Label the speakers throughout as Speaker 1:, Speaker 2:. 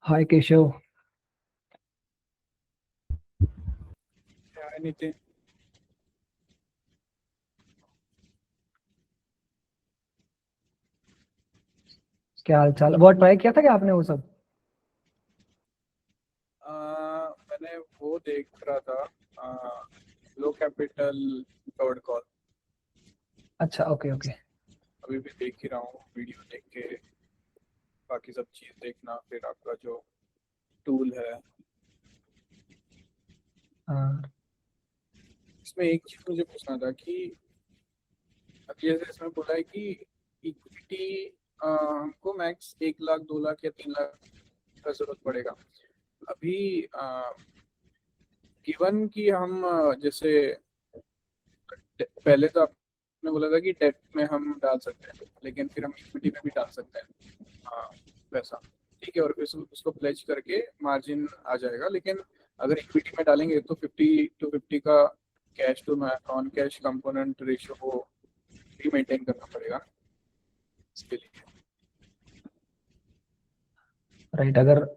Speaker 1: हाय केशव।
Speaker 2: हाय नितिन।
Speaker 1: क्या हाल चाल? बहुत ट्राई किया था क्या आपने वो सब?
Speaker 2: मैंने वो देख रहा था, लो कैपिटल कवर्ड कॉल।
Speaker 1: अच्छा, ओके ओके।
Speaker 2: अभी भी देख ही रहा हूँ, वीडियो देख के बाकी सब चीज़ देखना, फिर आपका जो टूल है।
Speaker 1: हाँ।
Speaker 2: इसमें एक चीज़ मुझे पूछना था कि अभी जैसे इसमें बोला है कि इक्विटी हमको मैक्स 1 लाख 2 लाख या 3 लाख का जरूरत पड़ेगा। अभी गिवन कि हम जैसे पहले तो आपने बोला था कि डेट में हम डाल सकते हैं, लेकिन फिर हम इक्विटी में भी डाल सकते हैं। हाँ, वैसा ठीक है। और फिर उसको प्लेज करके मार्जिन आ जाएगा। लेकिन अगर इक्विटी में डालेंगे तो 50-50 का cash to non cash component ratio को भी मेंटेन करना पड़ेगा इसके लिए।
Speaker 1: राइट। अगर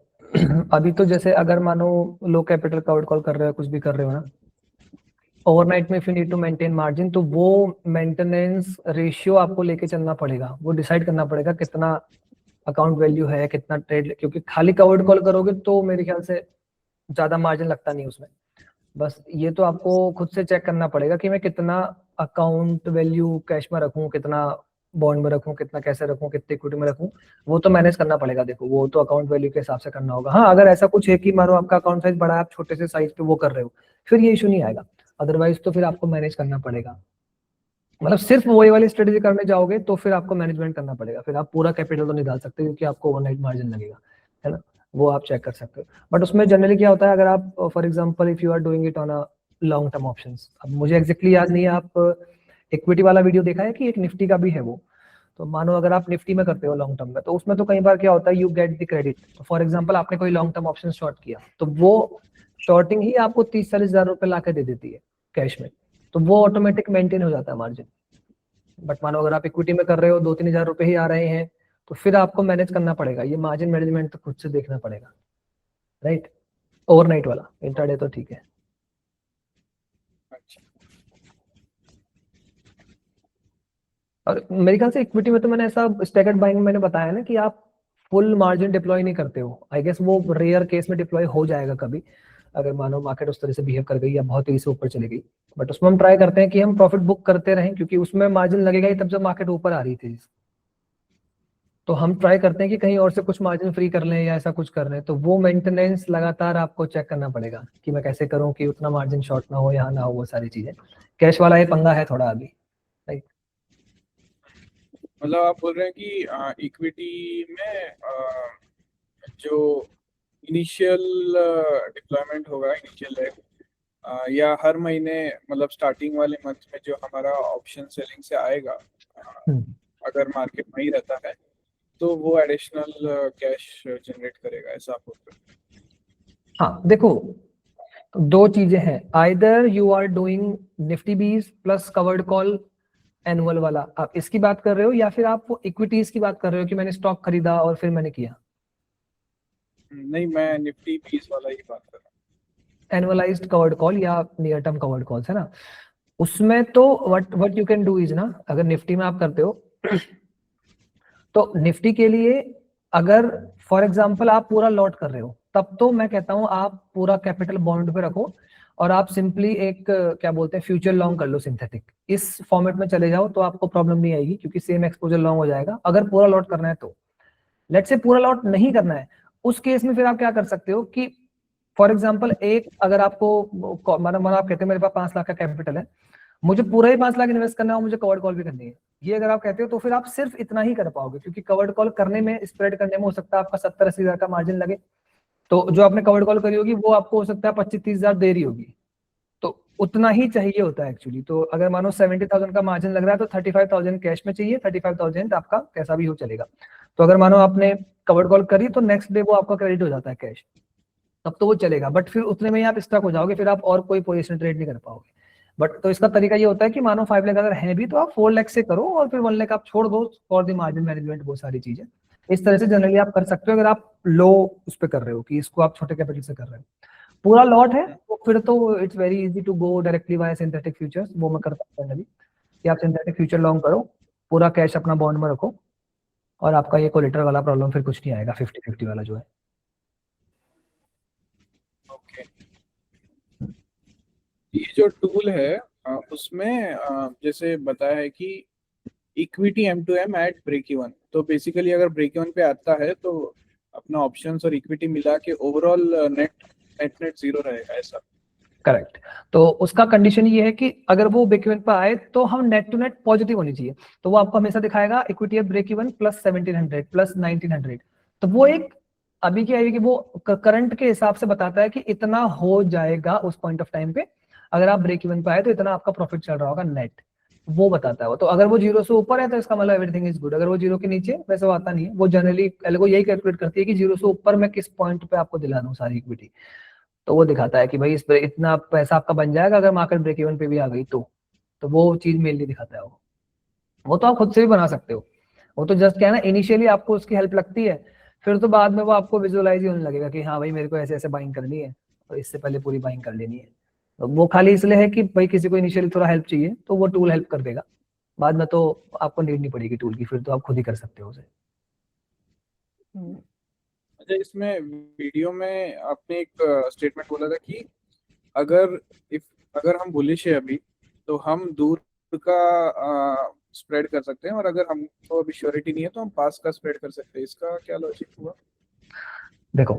Speaker 1: अभी तो जैसे अगर मानो लो कैपिटल कवर्ड कॉल कर रहे हो, कुछ भी कर रहे हो ना, ओवरनाइट में if you need to maintain margin, तो वो मेंटेनेंस रेशियो आपको लेके चलना पड़ेगा। वो डिसाइड करना पड़ेगा कितना अकाउंट वैल्यू है, कितना ट्रेड। क्योंकि खाली कवर्ड कॉल करोगे तो मेरे ख्याल से ज्यादा मार्जिन लगता नहीं उसमें। बस ये तो आपको खुद से चेक करना पड़ेगा कि मैं कितना अकाउंट वैल्यू कैश में रखूं, कितना बॉन्ड में रखूं, कितना कैसे रखूं, कितने इक्विटी में रखूं। वो तो मैनेज करना पड़ेगा। देखो, वो तो अकाउंट वैल्यू के हिसाब से करना होगा। हाँ, अगर ऐसा कुछ है कि मानो आपका अकाउंट साइज बड़ा है, आप छोटे से साइज पे वो कर रहे हो, फिर ये इशू नहीं आएगा। अदरवाइज तो फिर आपको मैनेज करना पड़ेगा। मतलब सिर्फ वही वाली स्ट्रेटेजी करने जाओगे तो फिर आपको मैनेजमेंट करना पड़ेगा। फिर आप पूरा कैपिटल तो नहीं डाल सकते, क्योंकि आपको ओवरनाइट मार्जिन लगेगा, है ना। वो आप चेक कर सकते हो। बट उसमें जनरली क्या होता है, अगर आप for example if you are doing it on a long term options, अब मुझे एग्जैक्टली याद नहीं है, आप इक्विटी वाला वीडियो देखा है कि एक निफ्टी का भी है वो। तो मानो अगर आप निफ्टी में करते हो लॉन्ग टर्म में, तो उसमें तो कई बार क्या होता है, यू गेट द क्रेडिट। तो फॉर एग्जाम्पल आपने कोई लॉन्ग टर्म ऑप्शन शॉर्ट किया, तो वो शॉर्टिंग ही आपको 30-40 हजार रुपए ला के दे देती है कैश में। तो वो ऑटोमेटिक मेंटेन हो जाता है मार्जिन। बट मानो अगर आप इक्विटी में कर रहे हो, 2-3 हजार रुपए ही आ रहे हैं, तो फिर आपको मैनेज करना पड़ेगा। ये मार्जिन मैनेजमेंट तो खुद से देखना पड़ेगा। राइट। ओवरनाइट वाला, इंट्राडे तो ठीक है।
Speaker 2: अच्छा।
Speaker 1: और मेरे ख्याल से इक्विटी में तो मैंने ऐसा स्टैगर्ड बाइंग में मैंने बताया ना कि आप फुल मार्जिन डिप्लॉय नहीं करते हो। आई गेस वो रेयर केस में डिप्लॉय हो जाएगा कभी, अगर मानो मार्केट उस तरह से बिहेव कर गई या बहुत तेजी से ऊपर चली गई। बट उसमें हम ट्राई करते हैं कि हम प्रॉफिट बुक करते रहें, क्योंकि उसमें मार्जिन लगेगा ही तब जब मार्केट ऊपर आ रही थी। तो हम ट्राई करते हैं कि कहीं और से कुछ मार्जिन फ्री कर लें या ऐसा कुछ कर लें। तो वो मेंटेनेंस लगातार आपको चेक करना पड़ेगा कि मैं कैसे करूं कि उतना मार्जिन शॉर्ट ना हो, यहाँ ना हो, वो सारी चीजें। कैश वाला ये पंगा है थोड़ा अभी। राइट।
Speaker 2: मतलब आप बोल रहे हैं कि इक्विटी में जो इनिशियल डिप्लॉयमेंट होगा, इनिशियल लेग, या हर महीने, मतलब स्टार्टिंग वाले मंथ में जो हमारा ऑप्शन सेलिंग से आएगा, अगर मार्केट में ही रहता है तो वो एडिशनल कैश जनरेट करेगा, ऐसा आप बोल रहे हैं?
Speaker 1: हाँ देखो, दो चीजें हैं। Either you are doing Nifty bees plus covered call annual वाला, आप इसकी बात कर रहे हो, या फिर आप इक्विटीज की बात कर रहे हो कि मैंने स्टॉक खरीदा और फिर मैंने किया।
Speaker 2: नहीं, मैं निफ्टी पीस वाला ही बात कर रहा
Speaker 1: एनुअलाइज्ड कवर्ड कॉल या नियर टर्म कवर्ड कॉल्स, है ना। उसमें तो what what you can do is ना, अगर निफ्टी में आप करते हो तो निफ्टी के लिए, अगर फॉर एग्जांपल आप पूरा लॉट कर रहे हो, तब तो मैं कहता हूं आप पूरा कैपिटल बॉन्ड पे रखो, और आप सिंपली एक क्या बोलते हैं, फ्यूचर लॉन्ग कर लो सिंथेटिक। इस फॉर्मेट में चले जाओ तो आपको प्रॉब्लम नहीं आएगी, क्योंकि सेम एक्सपोजर लॉन्ग हो जाएगा अगर पूरा लॉट करना है तो। लेट्स से पूरा लॉट नहीं करना है, उस केस में फिर आप क्या कर सकते हो कि फॉर एग्जाम्पल एक, अगर आपको मतलब आप कहते हैं मेरे पास 5 लाख का कैपिटल है, मुझे पूरा ही 5 लाख इन्वेस्ट करना है और मुझे कवर्ड कॉल भी करनी है, ये अगर आप कहते हो तो फिर आप सिर्फ इतना ही कर पाओगे। क्योंकि कवर्ड कॉल करने में, स्प्रेड करने में हो सकता है आपका 70-80 हजार का मार्जिन लगे, तो जो आपने कवर्ड कॉल करी होगी वो आपको हो सकता है 25-30 हजार दे रही होगी। तो उतना ही चाहिए होता है एक्चुअली। तो अगर मानो 70,000 का मार्जिन लग रहा है तो 35,000 कैश में चाहिए, 35,000 आपका कैसा भी हो चलेगा। तो अगर मानो आपने कवर्ड कॉल करी तो नेक्स्ट डे वो आपका क्रेडिट हो जाता है कैश, तब तो वो चलेगा। बट फिर उतने में ही आप स्टक हो जाओगे, फिर आप और कोई पोजीशन ट्रेड नहीं कर पाओगे। बट तो इसका तरीका ये होता है कि मानो 5 लाख अगर है भी तो आप 4 लाख से करो, और फिर 1 लाख आप छोड़ दो फॉर द मार्जिन मैनेजमेंट, वो सारी चीजें। इस तरह से जनरली आप कर सकते हो अगर आप लो उस पे कर रहे हो कि इसको आप छोटे कैपिटल से कर रहे हो। पूरा लॉट है तो फिर तो it's very easy to go directly buy synthetic futures, वो मैं करता हूँ जनरली कि आप सिंथेटिक फ्यूचर लॉन्ग करो, पूरा कैश अपना बॉन्ड में रखो और आपका ये कोलेटरल वाला प्रॉब्लम फिर कुछ नहीं आएगा 50-50 वाला जो है।
Speaker 2: ओके, ये जो टूल है उसमें जैसे बताया है कि equity M2M at break even, तो बेसिकली अगर ब्रेक इवन पे आता है तो अपना ऑप्शंस और इक्विटी मिला के ओवरऑल नेट जीरो रहेगा, ऐसा?
Speaker 1: करेक्ट। तो उसका कंडीशन ये है कि अगर वो ब्रेक इवन पर आए तो हम नेट टू नेट पॉजिटिव होनी चाहिए, तो वो आपको हमेशा दिखाएगा equity break even plus 1700 plus 1900। तो वो एक अभी क्या है कि वो करंट के हिसाब से बताता है कि इतना हो जाएगा उस पॉइंट ऑफ टाइम पे, अगर आप ब्रेक इवन पे आए तो इतना आपका प्रॉफिट चल रहा होगा नेट, वो बताता है वो। तो अगर वो जीरो से ऊपर है तो इसका मतलब एवरीथिंग इज गुड, अगर वो जीरो के नीचे वैसे वो आता नहीं है, वो जनरली एल्गो यही कैलकुलेट करती है कि जीरो से ऊपर मैं किस पॉइंट पे आपको दिला दूं सारी इक्विटी, तो वो दिखाता है कि भाई इस पे इतना पैसा आपका बन जाएगा अगर मार्केट ब्रेक इवन पे भी आ गई तो वो चीज मेनली दिखाता है वो तो आप खुद से भी बना सकते हो, वो तो जस्ट क्या है ना इनिशियली आपको उसकी हेल्प लगती है, फिर तो बाद में वो आपको विजुअलाइज ही होने लगेगा कि हाँ भाई मेरे को ऐसे ऐसे बाइंग करनी है और इससे पहले पूरी बाइंग कर लेनी है। तो वो खाली इसलिए है कि भाई किसी को इनिशियली थोड़ा हेल्प चाहिए तो वो टूल हेल्प कर देगा, बाद में तो आपको नीड नहीं पड़ेगी टूल की, फिर तो आप खुद ही कर सकते हो उसे।
Speaker 2: अच्छा, इसमें वीडियो में आपने एक स्टेटमेंट बोला था कि अगर अगर हम बुलिश है अभी तो हम दूर का स्प्रेड कर सकते हैं, और अगर हमको अभी श्योरिटी नहीं है तो हम पास का स्प्रेड कर सकते हैं, इसका क्या लॉजिक हुआ?
Speaker 1: देखो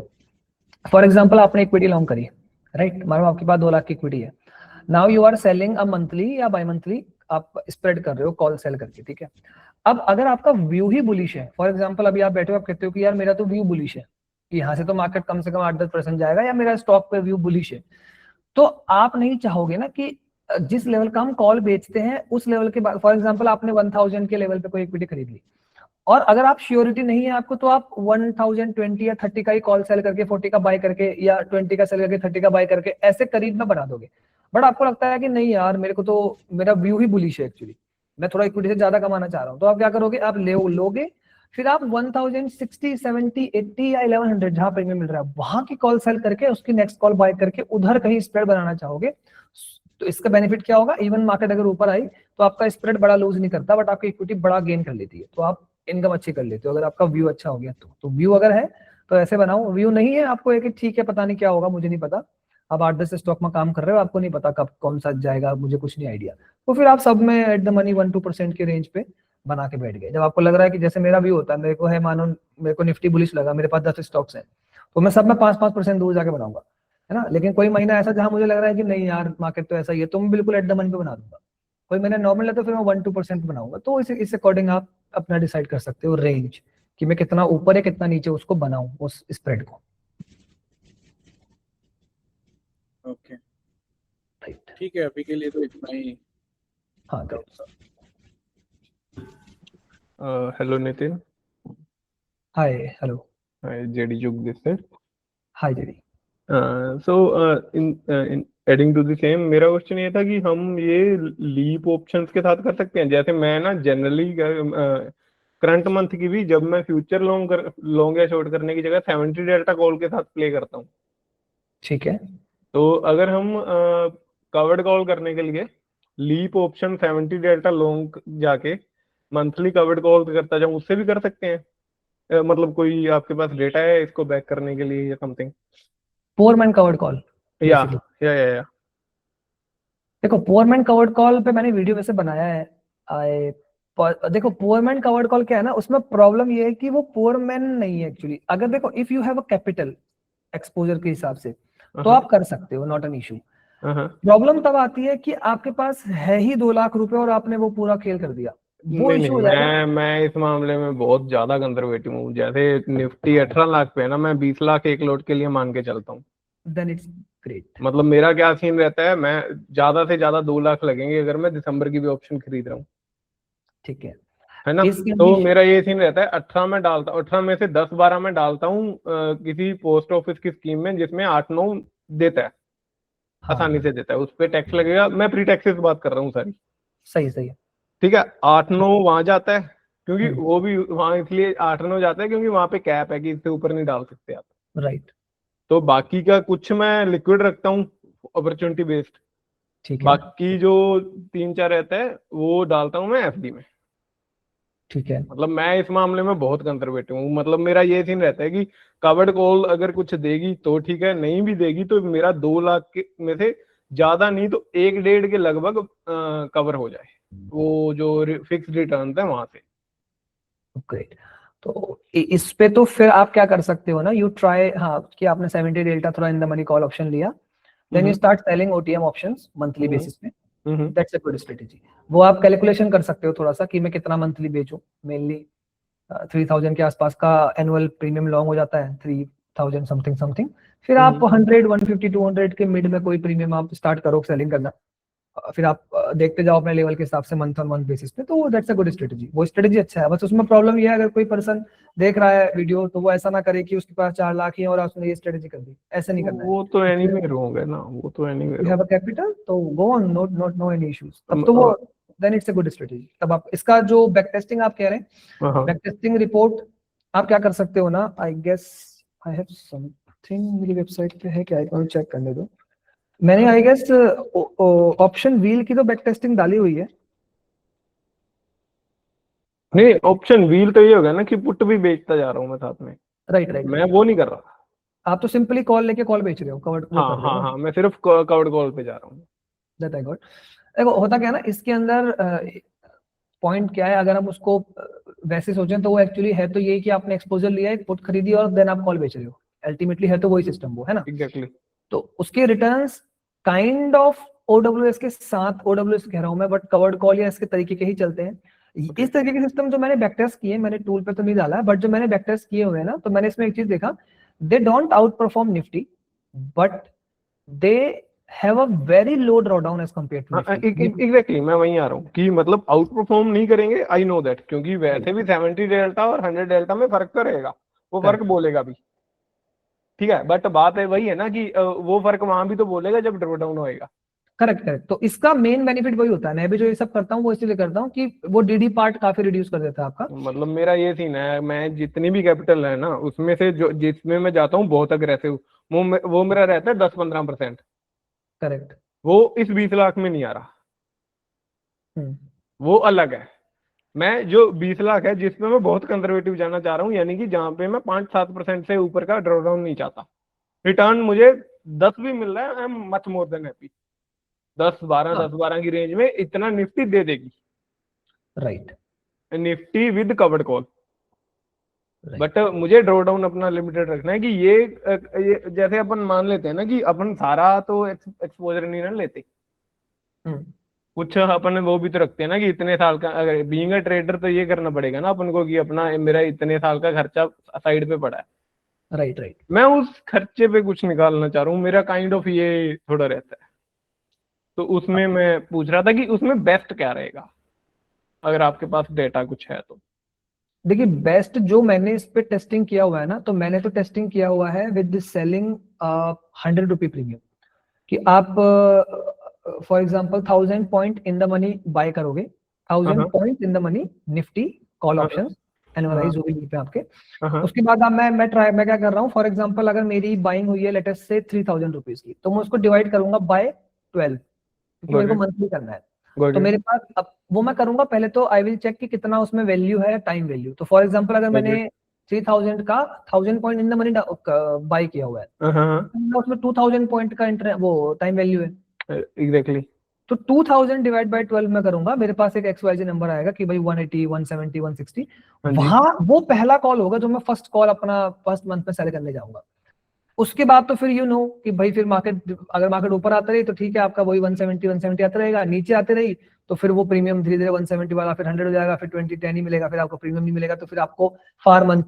Speaker 1: फॉर एग्जाम्पल आपने इक्विटी लॉन्ग करी, राइट, मानो आपके पास 2 लाख की इक्विटी है, now you are selling a monthly या बाई मंथली, आप स्प्रेड कर रहे हो कॉल सेल करके, ठीक है। अब अगर आपका व्यू ही बुलिश है, फॉर एग्जांपल अभी आप बैठे हो आप कहते हो कि यार मेरा तो व्यू बुलिश है कि यहाँ से तो मार्केट कम से कम 8-10% जाएगा या मेरा स्टॉक पे व्यू बुलिश है, तो आप नहीं चाहोगे ना कि जिस लेवल का हम कॉल बेचते हैं उस लेवल के बाद, फॉर एग्जांपल आपने 1000 के लेवल पे कोई इक्विटी खरीद ली और अगर आप श्योरिटी नहीं है आपको तो आप 1020 या 30 का ही कॉल सेल करके 40 का बाय करके या 20 का सेल करके 30 का बाय करके ऐसे करीब में बना दोगे, बट आपको लगता है कि नहीं यार मेरे को तो मेरा व्यू ही बुलिश है एक्चुअली, मैं थोड़ा इक्विटी से ज्यादा कमाना चाह रहा हूं, तो आप क्या करोगे, आप लोगे फिर आप 1060, 70, 80 या 1100 जहां प्रीमियम मिल रहा है वहां की कॉल सेल करके उसकी नेक्स्ट कॉल बाय करके उधर कहीं स्प्रेड बनाना चाहोगे। तो इसका बेनिफिट क्या होगा, इवन मार्केट अगर ऊपर आई तो आपका स्प्रेड बड़ा लूज नहीं करता बट आपकी इक्विटी बड़ा गेन कर लेती है, तो आप इनकम अच्छी कर लेते हो अगर आपका व्यू अच्छा हो गया तो व्यू अगर है तो ऐसे बनाओ, व्यू नहीं है आपको एक ठीक है पता नहीं क्या होगा मुझे नहीं पता, आप 8-10 स्टॉक में काम कर रहे हो आपको नहीं पता कब कौन सा जाएगा मुझे कुछ नहीं आइडिया, तो फिर आप सब में एट द मनी 1-2% के रेंज पे बना के बैठ गए। जब आपको लग रहा है कि जैसे मेरा व्यू होता है, मेरे को है मानो मेरे को निफ्टी बुलिश लगा, मेरे पास 10 स्टॉक्स हैं तो मैं सब में 5-5% दूर जाके बनाऊंगा, है ना। लेकिन कोई महीना ऐसा जहां मुझे लग रहा है कि नहीं यार मार्केट तो ऐसा ही है तो मैं बिल्कुल एट द मनी पे बना दूंगा, कोई महीना नॉर्मल है तो फिर मैं 1-2% बनाऊंगा, तो इस अकॉर्डिंग आप अपना डिसाइड कर सकते हो रेंज कि मैं कितना ऊपर है कितना नीचे उसको बनाऊं उस स्प्रेड को।
Speaker 2: ओके,
Speaker 1: राइट,
Speaker 2: ठीक है, अभी के लिए तो इतना ही।
Speaker 1: हाँ great.
Speaker 3: Hello Nitin.
Speaker 1: Hi hello.
Speaker 3: Hi, JD Jug this side.
Speaker 1: Hi JD.
Speaker 3: In adding to the same, मेरा क्वेश्चन ये था कि हम ये लीप ऑप्शंस के साथ कर सकते हैं, जैसे मैं ना जनरली करंट मंथ की भी जब मैं फ्यूचर लॉन्ग या शॉर्ट करने की जगह 70 डेल्टा कॉल के साथ प्ले करता हूँ,
Speaker 1: ठीक है,
Speaker 3: तो अगर हम कवर्ड कॉल करने के लिए लीप ऑप्शन 70 डेल्टा लॉन्ग जाके मंथली कवर्ड कॉल करता जाऊँ, उससे भी कर सकते हैं? मतलब कोई आपके पास डेटा है इसको बैक करने के लिए या समथिंग?
Speaker 1: 4 मैन कवर्ड कॉल
Speaker 3: या
Speaker 1: बेसिकली।
Speaker 3: या
Speaker 1: देखो 4 मैन कवर्ड कॉल पे मैंने वीडियो वैसे बनाया है, आए देखो 4 मैन कवर्ड कॉल क्या है ना, उसमें प्रॉब्लम ये है कि वो 4 मैन नहीं है एक्चुअली, अगर देखो if you have a capital exposure के हिसाब से तो आप कर सकते हो, नॉट एन इशू। प्रॉब्लम तब आती है कि आपके पास है ही 2 लाख रुपए और आपने वो पूरा खेल कर दिया, वो
Speaker 3: नहीं
Speaker 1: इशू
Speaker 3: नहीं,
Speaker 1: हो जाएगा।
Speaker 3: मैं इस मामले में बहुत ज्यादा कंजर्वेटिव हूँ, जैसे निफ्टी 18 लाख पे है ना, मैं 20 लाख एक लोट के लिए मान के चलता हूँ।
Speaker 1: Then it's great.
Speaker 3: मतलब मेरा क्या सीन रहता है, मैं ज्यादा से ज्यादा 2 लाख लगेंगे अगर मैं दिसंबर की भी ऑप्शन खरीद रहा हूँ,
Speaker 1: ठीक है,
Speaker 3: है ना।
Speaker 1: इस
Speaker 3: तो मेरा ये सीन रहता है 18 में डालता हूँ, 18 में से 10-12 में डालता हूँ किसी पोस्ट ऑफिस की स्कीम में जिसमें 8-9 देता है,
Speaker 1: हाँ
Speaker 3: आसानी से देता है, उस पर टैक्स लगेगा, मैं प्री टैक्सेस बात कर रहा हूँ सारी,
Speaker 1: सही सही है।
Speaker 3: ठीक है। 8-9 वहां जाता है, क्योंकि वो भी वहां इसलिए 8-9 जाता है क्योंकि वहां पे कैप है कि इससे ऊपर नहीं डाल सकते आप।
Speaker 1: राइट,
Speaker 3: तो बाकी का कुछ मैं लिक्विड रखता हूँ अपॉर्चुनिटी बेस्ड,
Speaker 1: ठीक है,
Speaker 3: बाकी जो 3-4 रहता है वो डालता हूँ मैं एफडी में।
Speaker 1: ठीक है,
Speaker 3: मतलब मैं इस मामले में बहुत कंजर्वेटिव हूँ, मतलब मेरा ये सीन रहता है कि कवर्ड कॉल अगर कुछ देगी तो ठीक है, नहीं भी देगी तो मेरा 2 लाख के में से ज्यादा नहीं तो 1-1.5 के लगभग कवर हो जाए वो जो फिक्स रिटर्न है वहां से।
Speaker 1: ग्रेट। तो इस पे तो फिर आप क्या कर सकते हो ना, यू ट्राई, हाँ, कि आपने 70 डेल्टा थोड़ा in the money call option लिया, then you start selling OTM options monthly basis पे, दैट्स अ गुड स्ट्रेटेजी। वो आप कैलकुलेशन कर सकते हो थोड़ा सा कि मैं कितना मंथली बेचूं, मेनली 3000 के आसपास का एनुअल प्रीमियम लॉन्ग हो जाता है, 3000 समथिंग समथिंग, फिर आप 100 150 200 के मिड में कोई प्रीमियम आप स्टार्ट करो सेलिंग करना, फिर आप देखते जाओ अपने लेवल के हिसाब से मंथ ऑन मंथ बेसिस पे, तो दैट्स अ गुड स्ट्रेटजी। वो स्ट्रेटजी अच्छा है, बस उसमें प्रॉब्लम ये है अगर कोई पर्सन देख रहा है वीडियो तो वो ऐसा ना करे कि उसके पास 4 लाख ही है और उसने ये स्ट्रेटजी कर दी, ऐसे नहीं करना है।
Speaker 3: वो तो एनीवे रॉन्ग है ना, वो तो anyway
Speaker 1: you have a capital तो go on, no any issues, तब तो वो then it's a good strategy. तब आप इसका जो बैक टेस्टिंग आप कह रहे हैं, बैक टेस्टिंग रिपोर्ट आप क्या कर सकते हो ना, I guess I have something मेरी वेबसाइट पे है क्या, एक बार चेक करने दो। मैंने आई गेस ऑप्शन व्हील की तो बैक टेस्टिंग डाली हुई है।
Speaker 3: नहीं, ऑप्शन व्हील तो ये होगा ना कि पुट भी बेचता जा रहा हूँ मैं साथ में,
Speaker 1: राइट राइट,
Speaker 3: मैं वो नहीं कर रहा।
Speaker 1: आप तो सिंपली कॉल लेके कॉल बेच रहे हो, कवर्ड वो कर
Speaker 3: हाँ
Speaker 1: रहे
Speaker 3: हाँ
Speaker 1: हो।
Speaker 3: हाँ, मैं सिर्फ कवर्ड कॉल पे जा रहा हूँ।
Speaker 1: That I got. देखो होता क्या है ना इसके अंदर, पॉइंट क्या है, अगर हम उसको वैसे सोचें तो वो एक्चुअली है तो यही कि आपने एक्सपोजर लिया है, पुट खरीदी और देन आप कॉल बेच रहे हो, अल्टीमेटली है तो वही सिस्टम वो है ना।
Speaker 3: एग्जैक्टली।
Speaker 1: तो उसके रिटर्न्स काइंड ऑफ ओडब्ल्यूएस के साथ, ओडब्ल्यूएस कह रहा हूं मैं, बट कवर्ड कॉल या इसके तरीके के ही चलते हैं। इस तरीके के सिस्टम जो मैंने बैकटेस्ट किए, मैंने टूल पे तो नहीं डाला, बट जो मैंने बैकटेस्ट किए हुए हैं ना, तो मैंने इसमें एक चीज देखा, they don't outperform Nifty but they have a very low drawdown as compare to Nifty.
Speaker 3: Exactly, मैं वहीं आ रहा हूँ कि मतलब आउट परफॉर्म नहीं करेंगे, आई नो दैट, क्योंकि वैसे भी 70 डेल्टा और 100 डेल्टा में फर्क तो रहेगा, वो फर्क बोलेगा भी, ठीक है, बट बात है वही है ना कि वो फर्क वहां भी तो बोलेगा जब ड्रॉ डाउन होएगा।
Speaker 1: करेक्ट करेक्ट, तो इसका मेन बेनिफिट वही होता है, मैं भी जो ये सब करता हूँ वो इसलिए करता हूँ कि वो डीडी पार्ट काफी रिड्यूस कर देता है आपका।
Speaker 3: मतलब मेरा ये सीन है, मैं जितनी भी कैपिटल है ना उसमें से जो जिसमें मैं जाता हूँ बहुत अग्रेसिव, वो मेरा रहता है 10-15%।
Speaker 1: करेक्ट।
Speaker 3: वो इस 20 लाख में नहीं आ रहा, वो अलग है। मैं जो 20 लाख है जिसमें मैं बहुत कंजर्वेटिव जाना चाह रहा हूँ, यानी कि जहां पे मैं 5-7% से ऊपर का ड्रॉ डाउन नहीं चाहता, रिटर्न मुझे 10 भी मिल रहा है, I am much more than happy. 10-12 की रेंज में इतना निफ्टी दे देगी,
Speaker 1: right
Speaker 3: Nifty with covered call.
Speaker 1: Right.
Speaker 3: But मुझे ड्रॉ डाउन अपना लिमिटेड रखना है कि ये जैसे अपन मान लेते हैं ना कि अपन सारा तो एक्सपोजर नहीं ना लेते, कुछ अपन वो भी तो रखते हैं ना कि इतने साल का, अगर बीइंग अ ट्रेडर तो ये करना पड़ेगा ना अपन को कि अपना मेरा इतने साल का खर्चा साइड पे पड़ा है,
Speaker 1: राइट राइट।
Speaker 3: मैं उस खर्चे पे कुछ निकालना चाह रहा हूँ, मेरा काइंड ऑफ ये थोड़ा रहता है। तो उसमें मैं पूछ रहा था कि उसमें बेस्ट क्या रहेगा, अगर आपके पास डेटा कुछ है तो।
Speaker 1: देखिए बेस्ट जो मैंने इस पे टेस्टिंग किया हुआ है ना, तो मैंने तो टेस्टिंग किया हुआ है विद सेलिंग 100 रुपी प्रीमियम, कि आप for example 1000 point in the money by करोगे, 1000 point in the money Nifty call option annualise जो भी पे आपके, उसके बाद अब मैं क्या कर रहा हूँ, फॉर एग्जांपल अगर मेरी बाइंग हुई है लेटेस्ट से 3000 रुपीज की, तो मैं उसको डिवाइड करूंगा बाय 12, क्योंकि मेरे को मंथली करना है। तो मेरे पास अब वो मैं करूंगा, पहले तो आई विल चेक कि कितना उसमें वैल्यू है, टाइम वैल्यू। तो फॉर एग्जांपल अगर मैंने 3000 का 1000 point in the money by किया हुआ है, तो उसमें 2000 पॉइंट का वो टाइम वैल्यू है।
Speaker 3: एग्जैक्टली।
Speaker 1: तो 2000 डिवाइड बाय 12 में करूंगा, मेरे पास एक XYZ नंबर आएगा कि भाई 180 170 160, वहां वो पहला कॉल होगा जो मैं फर्स्ट कॉल अपना फर्स्ट मंथ में सेल करने जाऊंगा। उसके बाद तो फिर कि भाई फिर मार्केट, अगर मार्केट ऊपर आता रही तो ठीक है, आपका वही 170 आता रहेगा, नीचे आते रही तो फिर वो प्रीमियम धीरे धीरे 170 वाला फिर 100 हो जाएगा, फिर 20 10 ही मिलेगा, फिर आपको प्रीमियम नहीं मिलेगा, तो फिर आपको फार मंथ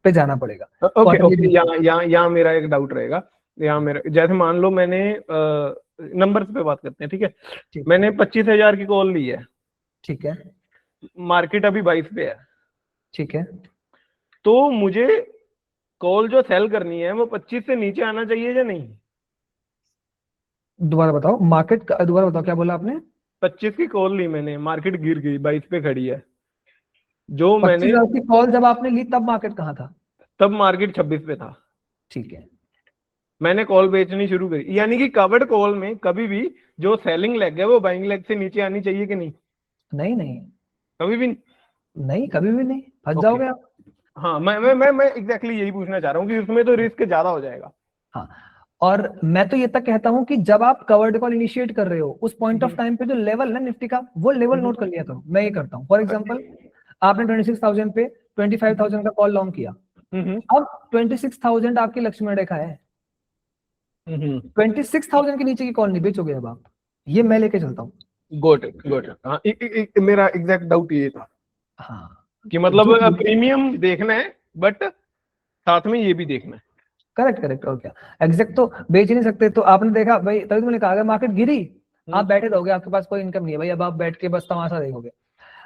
Speaker 1: पे जाना पड़ेगा।
Speaker 3: ओके, यहाँ मेरा एक डाउट रहेगा, यहाँ मेरा जैसे मान लो मैंने नंबर्स पे बात करते हैं, ठीक है, मैंने 25,000 की कॉल ली है,
Speaker 1: ठीक है,
Speaker 3: मार्केट अभी 22 पे है,
Speaker 1: ठीक है,
Speaker 3: तो मुझे कॉल जो सेल करनी है वो 25 से नीचे आना चाहिए या नहीं?
Speaker 1: दोबारा बताओ, मार्केट दोबारा बताओ क्या बोला आपने?
Speaker 3: 25 की कॉल ली मैंने, मार्केट गिर गई, 22 पे खड़ी है, जो मैंने
Speaker 1: 25,000 की कॉल जब आपने ली तब मार्केट कहाँ था?
Speaker 3: तब मार्केट 26 पे था,
Speaker 1: ठीक है,
Speaker 3: मैंने कॉल बेचनी शुरू करी। यानी कि कवर्ड कॉल में कभी भी जो सेलिंग लेग है वो बाइंग लेग से नीचे आनी चाहिए कि नहीं?
Speaker 1: नहीं नहीं
Speaker 3: कभी भी नहीं।
Speaker 1: नहीं, कभी भी नहीं, फंस
Speaker 3: ओके,
Speaker 1: जाओगे आप।
Speaker 3: हाँ मैं एग्जैक्टली यही पूछना चाह रहा हूँ कि उसमें तो रिस्क ज्यादा हो जाएगा।
Speaker 1: हाँ, और मैं तो ये तक कहता हूं कि जब आप कवर्ड कॉल इनिशिएट कर रहे हो उस पॉइंट ऑफ
Speaker 3: हम्म,
Speaker 1: टाइम पे जो लेवल है निफ्टी का, वो लेवल
Speaker 3: हम्म,
Speaker 1: नोट कर लिया करो। मैं ये करता हूँ, फॉर एग्जांपल आपने 26,000 पे 25,000 का कॉल लॉन्ग किया,
Speaker 3: हम्म,
Speaker 1: अब 26,000 आपकी लक्ष्मण रेखा है,
Speaker 3: हम्म,
Speaker 1: 26,000 के नीचे की कॉल नहीं बेचोगे अब आप, ये मैं लेके चलता हूँ।
Speaker 3: Got it got it. हाँ, मेरा एग्जैक्ट डाउट ये था
Speaker 1: हाँ,
Speaker 3: कि मतलब
Speaker 1: जो
Speaker 3: प्रीमियम देखना है बट साथ में ये भी देखना है।
Speaker 1: करेक्ट करेक्ट, और क्या, एग्जैक्ट तो बेच ही नहीं सकते। तो आपने देखा भाई, तभी तो मैंने कहा अगर मार्केट गिरी आप बैठे रहोगे, आपके पास कोई इनकम नहीं है भाई, अब आप बैठ के बस तमाशा देखोगे।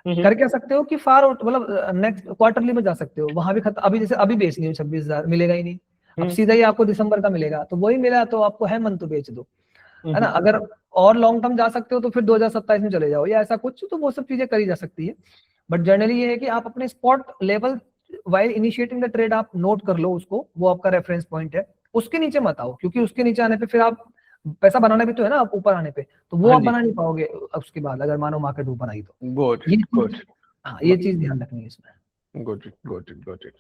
Speaker 1: कर क्या सकते हो कि फार आउट, मतलब नेक्स्ट क्वार्टरली में जा सकते हो, वहां भी अभी जैसे अभी बेचनी हो 26,000 मिलेगा ही नहीं, अब सीधा ही आपको दिसंबर का मिलेगा, तो वही मिला तो आपको है मन तो बेच दो, है ना। अगर और लॉन्ग टर्म जा सकते हो तो फिर 2027 में चले जाओ या ऐसा कुछ, तो वो सब चीजें करी जा सकती है। बट जनरली ये है कि आप अपने spot level while initiating the trade आप नोट कर लो उसको, वो आपका रेफरेंस पॉइंट है, उसके नीचे मत आओ, क्योंकि उसके नीचे आने पे फिर आप पैसा बनाना भी तो है ना, आप ऊपर आने पे तो वो
Speaker 3: हाँ
Speaker 1: आप
Speaker 3: जी,
Speaker 1: बना नहीं पाओगे उसके बाद, अगर मानो मार्केट ऊपर आई तो।
Speaker 3: गोट
Speaker 1: ये
Speaker 3: गोट
Speaker 1: चीज, हाँ ये चीज ध्यान रखनी है इसमें।
Speaker 3: Got it got it got it.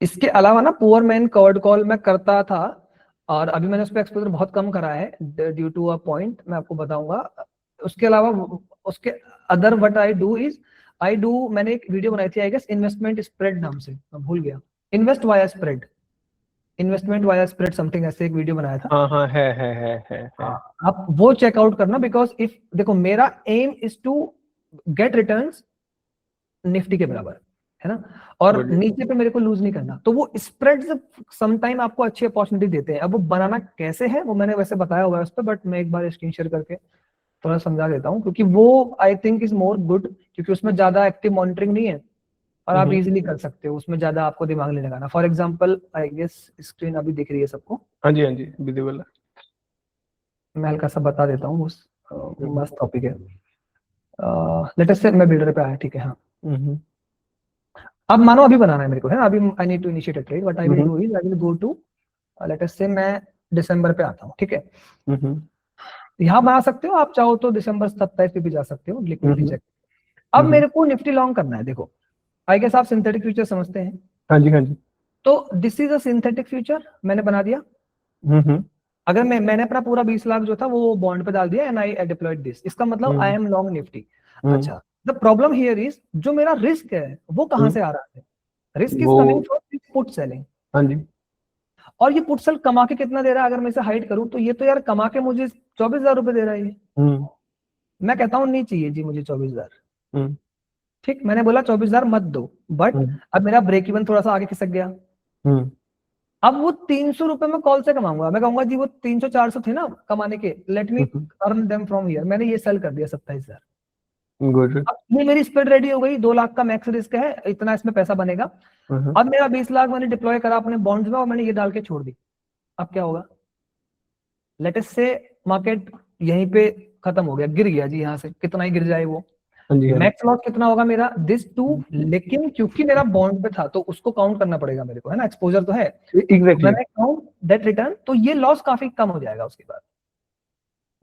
Speaker 1: इसके अलावा ना पुअर मैन कवर्ड कॉल मैं करता था, और अभी मैंने उस पर एक्सपोजर बहुत कम करा है ड्यू टू अ पॉइंट, मैं आपको बताऊंगा। उसके अलावा उसके अदर व्हाट आई डू, मैंने एक वीडियो बनाई थी आई गेस इन्वेस्टमेंट स्प्रेड नाम से, मैं भूल गया, invest via spread, investment via spread something, ऐसे एक वीडियो बनाया था।
Speaker 3: हाँ हाँ है।
Speaker 1: आप वो चेकआउट करना, बिकॉज इफ देखो मेरा aim is to get returns Nifty के बराबर, है ना, और
Speaker 3: Good.
Speaker 1: नीचे पे मेरे को लूज नहीं करना, तो वो स्प्रेड्स समटाइम आपको अच्छी अपॉर्चुनिटी देते हैं। अब वो बनाना कैसे है वो मैंने वैसे बताया हुआ है उस पर, बट मैं एक बार स्क्रीन शेयर करके थोड़ा समझा देता हूँ, क्योंकि वो I think is more good, क्योंकि उसमें ज्यादा एक्टिव मॉनिटरिंग नहीं है और आप इजीली कर सकते हो, उसमें ज्यादा आपको दिमाग नहीं लगाना। For example I guess screen अभी दिख रही है सबको,
Speaker 3: हाँ जी विजिबल है।
Speaker 1: मैं हल्का सा बता देता हूँ, मस्त टॉपिक है। लेटेस्ट से मैं बिल्डर पे आया, ठीक है, हाँ। अब मानो अभी बनाना है मेरे को, है ना, अभी I need to initiate a trade, what I will do is I will go to, latest से मैं दिसंबर पे आता हूँ, ठीक है। यहाँ बना सकते हो आप चाहो तो, दिसंबर 27 पे भी जा सकते हो, लिक्विडिटी चेक। अब मेरे को निफ्टी लॉन्ग करना है, देखो आई गेस आप सिंथेटिक फ्यूचर समझते हैं।
Speaker 3: हाँ जी
Speaker 1: तो this is a synthetic future, मैंने बना दिया। अगर मैंने अपना पूरा 20 लाख जो था वो बॉन्ड पे डाल दिया एंड आई डिप्लॉयड दिस, इसका मतलब आई एम लॉन्ग निफ्टी। अच्छा, द प्रॉब्लम हियर इज जो मेरा रिस्क है वो कहां से आ रहा है? Risk is coming from put selling.
Speaker 3: हाँ जी।
Speaker 1: और ये पुट सेल कमा के कितना दे रहा है? अगर मैं इसे हाइड करूं तो ये तो यार कमा के मुझे 24,000 रुपए दे रहा है ये। मैं कहता हूं नहीं चाहिए जी मुझे 24,000। ठीक, मैंने बोला 24,000 मत दो, बट अब मेरा ब्रेक इवन थोड़ा सा आगे खिसक गया। अब वो 300 रुपए मैं कॉल से कमाऊंगा, मैं कहूंगा जी वो 300-400 थे ना कमाने के, let me earn them from here, मैंने ये सेल कर दिया 27,000।
Speaker 3: गुड।
Speaker 1: अब ये मेरी स्प्रेड रेडी हो गई, 2 लाख का मैक्स रिस्क है, इतना इसमें पैसा बनेगा। अब मेरा 20 लाख मैंने डिप्लॉय करा अपने बॉन्ड्स में और मैंने ये डाल के छोड़ दी। अब क्या होगा? लेटेस्ट से मार्केट यहीं पे खत्म हो गया, गिर गया जी, यहाँ से कितना ही गिर जाए वो, मैक्स लॉस कितना होगा मेरा? दिस टू, लेकिन क्योंकि मेरा बॉन्ड पे था तो उसको काउंट करना पड़ेगा मेरे को, है ना, एक्सपोजर तो है।
Speaker 3: एग्जैक्टली।
Speaker 1: मैंने काउंट दैट रिटर्न, तो ये लॉस काफी कम हो जाएगा उसके बाद।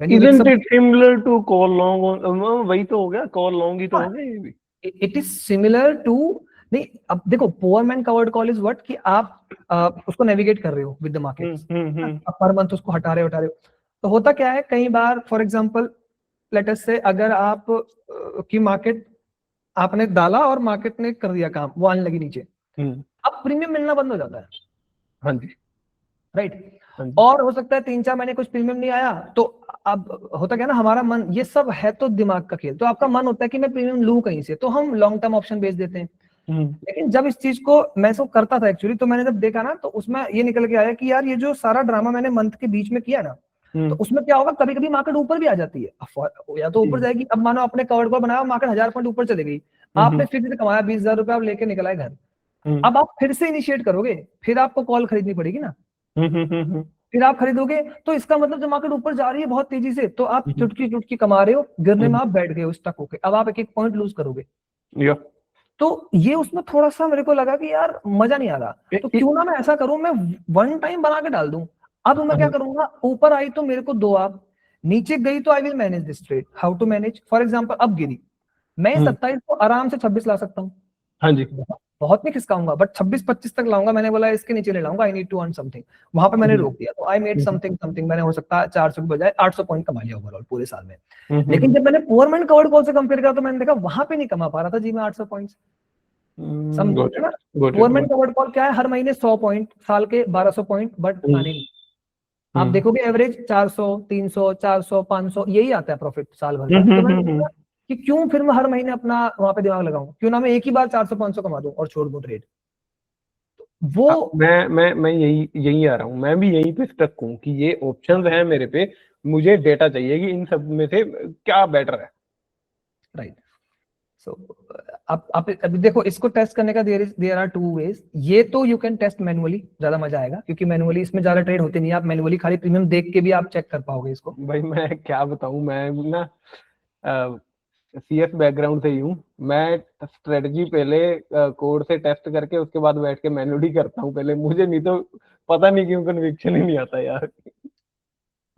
Speaker 3: Isn't it similar to call long? वही तो हो गया, कॉल लॉन्ग ही तो हो गया ये भी।
Speaker 1: इट इज सिमिलर टू, नहीं अब देखो poor man covered call is what, कि आप उसको नेविगेट कर रहे हो विद द मार्केट, आप पर मंथ उसको हटा रहे हो। तो होता क्या है कई बार, फॉर एग्जांपल लेटेस्ट से अगर आप की मार्केट आपने डाला और मार्केट ने कर दिया काम, वो आने लगी नीचे, अब प्रीमियम मिलना बंद हो जाता है।
Speaker 3: हाँ जी,
Speaker 1: राइट। और हो सकता है 3-4 महीने कुछ प्रीमियम नहीं आया, तो अब होता क्या ना, हमारा मन, ये सब है तो दिमाग का खेल, तो आपका मन होता है कि मैं प्रीमियम लूं कहीं से, तो हम लॉन्ग टर्म ऑप्शन बेच देते हैं। लेकिन जब इस चीज को मैं इसको करता था एक्चुअली, तो मैंने जब देखा ना तो उसमें ये निकल के आया कि यार ये जो सारा ड्रामा मैंने मंथ के बीच में किया ना, तो उसमें क्या होगा, कभी कभी मार्केट ऊपर भी आ जाती है, या तो ऊपर जाएगी। अब मानो आपने कवर्ड कॉल बनाया, मार्केट 1000 पॉइंट ऊपर चली गई, आपने फिर से कमाया 20,000 रुपए, आप लेके निकल आए घर। अब आप फिर से इनिशिएट करोगे, फिर आपको कॉल खरीदनी पड़ेगी ना, फिर आप खरीदोगे, तो इसका मतलब जब मार्केट ऊपर जा रही है बहुत तेजी से, तो आप
Speaker 3: हम्म।
Speaker 1: चुटकी चुटकी कमा रहे हो, गिरने में
Speaker 3: हम्म।
Speaker 1: आप बैठ गए हो स्टक होके, अब आप एक एक पॉइंट लूज करोगे।
Speaker 3: या
Speaker 1: तो ये उसमें थोड़ा सा मेरे को लगा कि यार मजा नहीं आ रहा, तो क्यों ना मैं ऐसा करूं, मैं वन टाइम बना के डाल दूं। अब मैं क्या करूंगा, ऊपर आई तो मेरे को दो, आप नीचे गई तो I will manage this trade. How to manage, for example अब गिरी, मैं 27 को आराम से 26 ला सकता हूँ,
Speaker 3: हाँ जी।
Speaker 1: बहुत नहीं खिसकाऊंगा, बट 26-25 तक लाऊंगा। मैंने बोला इसके नीचे ले लाऊंगा, I need to earn something, वहां पे मैंने रोक दिया, तो आई मेड समथिंग समथिंग, मैंने हो सकता है 400 के बजाय 800 पॉइंट कमा लिया ओवरऑल पूरे साल में। लेकिन जब मैंने पुअरमैन कवर्ड कॉल से कंपेयर करा, तो मैंने देखा वहां पे नहीं कमा पा रहा था जी मैं 800 पॉइंट्स। समझो ना, पुअरमैन कवर्ड कॉल क्या है, हर महीने 100 पॉइंट, साल के 1200 पॉइंट, बट आने नहीं। आप देखोगे एवरेज 400, 300, 400, 500 यही आता है प्रॉफिट साल भर का। तो मैंने सोचा कि क्यों फिर मैं हर महीने अपना वहां पे दिमाग लगाऊं, क्यों ना मैं एक ही बार 400-500 कमा दूं और छोड़ दूं ट्रेड। वो
Speaker 3: मैं यही आ रहा हूँ, मैं भी यहीं पे स्टक हूँ कि ये ऑप्शंस हैं मेरे पे, मुझे डेटा चाहिए कि इन सब में से क्या बेटर है।
Speaker 1: राइट। सो आप अभी देखो, इसको टेस्ट करने का देयर आर टू वेज। ये तो यू कैन टेस्ट मैनुअली, ज्यादा मजा आएगा, क्योंकि मैनुअली इसमें ज्यादा ट्रेड होते नहीं है, आप मैनुअली खाली प्रीमियम देख के भी आप चेक कर पाओगे इसको।
Speaker 3: भाई मैं क्या बताऊं, मैं ना सीएस बैकग्राउंड से ही हूँ। मैं स्ट्रेटजी पहले कोड से टेस्ट करके उसके बाद बैठ के मैनुअली करता हूँ पहले, मुझे नहीं तो पता नहीं क्यों कन्विक्शन ही नहीं आता यार।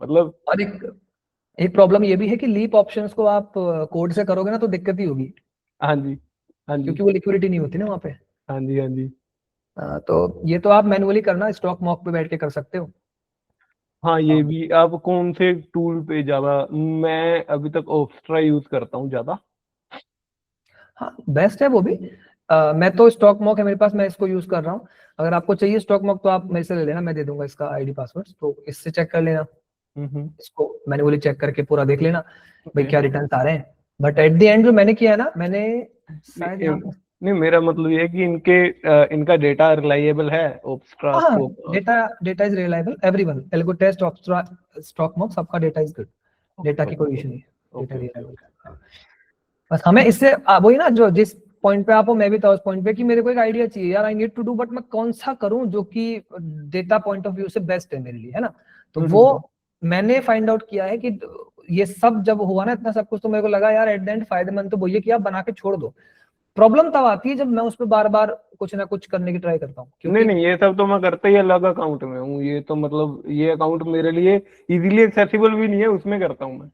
Speaker 3: मतलब
Speaker 1: और एक प्रॉब्लम ये भी है कि लीप ऑप्शंस को आप कोड से करोगे ना तो दिक्कत ही होगी,
Speaker 3: हाँ जी, हाँ जी,
Speaker 1: क्योंकि वो लिक्विडिटी नहीं होती ना वहाँ पे।
Speaker 3: हाँ जी, हाँ जी।
Speaker 1: तो ये तो आप मैनुअली करना, स्टॉक मॉक पे बैठ के कर सकते हो।
Speaker 3: हाँ ये भी। आप कौन से टूल पे ज्यादा? मैं अभी तक ऑप्स्ट्रा यूज करता हूँ ज्यादा।
Speaker 1: हाँ बेस्ट है वो भी। मैं तो स्टॉक मॉक है मेरे पास, मैं इसको यूज कर रहा हूँ। अगर आपको चाहिए स्टॉक मॉक तो आप मेरे से ले लेना, मैं दे दूंगा इसका आईडी पासवर्ड, तो इससे चेक कर लेना, इसको मैनुअली चेक करके पूरा देख लेना भाई क्या रिटर्न आ रहे हैं। बट एट द एंड जो मैंने किया है ना, मैंने शायद यहाँ पे
Speaker 3: नहीं, मेरा मतलब ये है कि इनका डेटा रिलायबल है ऑप्स्ट्रा
Speaker 1: हाँ,
Speaker 3: को।
Speaker 1: Data is reliable, everyone, algo test, Opstra, stock mock, सबका डेटा इज गुड, डेटा की कोई इशू नहीं है, डेटा रिलायबल। बस हमें इससे वही ना, जो जिस पॉइंट पे आप हो मैं भी था उस पॉइंट पे, कि मेरे को एक आइडिया चाहिए यार, I need to do, but मैं कौन सा करूं जो कि डेटा पॉइंट ऑफ व्यू से बेस्ट है मेरे लिए, है ना। तो वो मैंने फाइंड आउट किया है कि ये सब जब हुआ ना इतना सब कुछ, तो मेरे को लगा यार एट द एंड फायदेमंद तो वही है कि आप बना के छोड़ दो। प्रॉब्लम तब आती है जब मैं उस पर बार बार कुछ ना कुछ करने की ट्राई करता हूँ,
Speaker 3: नहीं नहीं, ये सब तो मैं करता ही अलग अकाउंट में हूँ। ये तो मतलब ये अकाउंट मेरे लिए इजीली एक्सेसिबल भी नहीं है, उसमें करता हूँ मैं।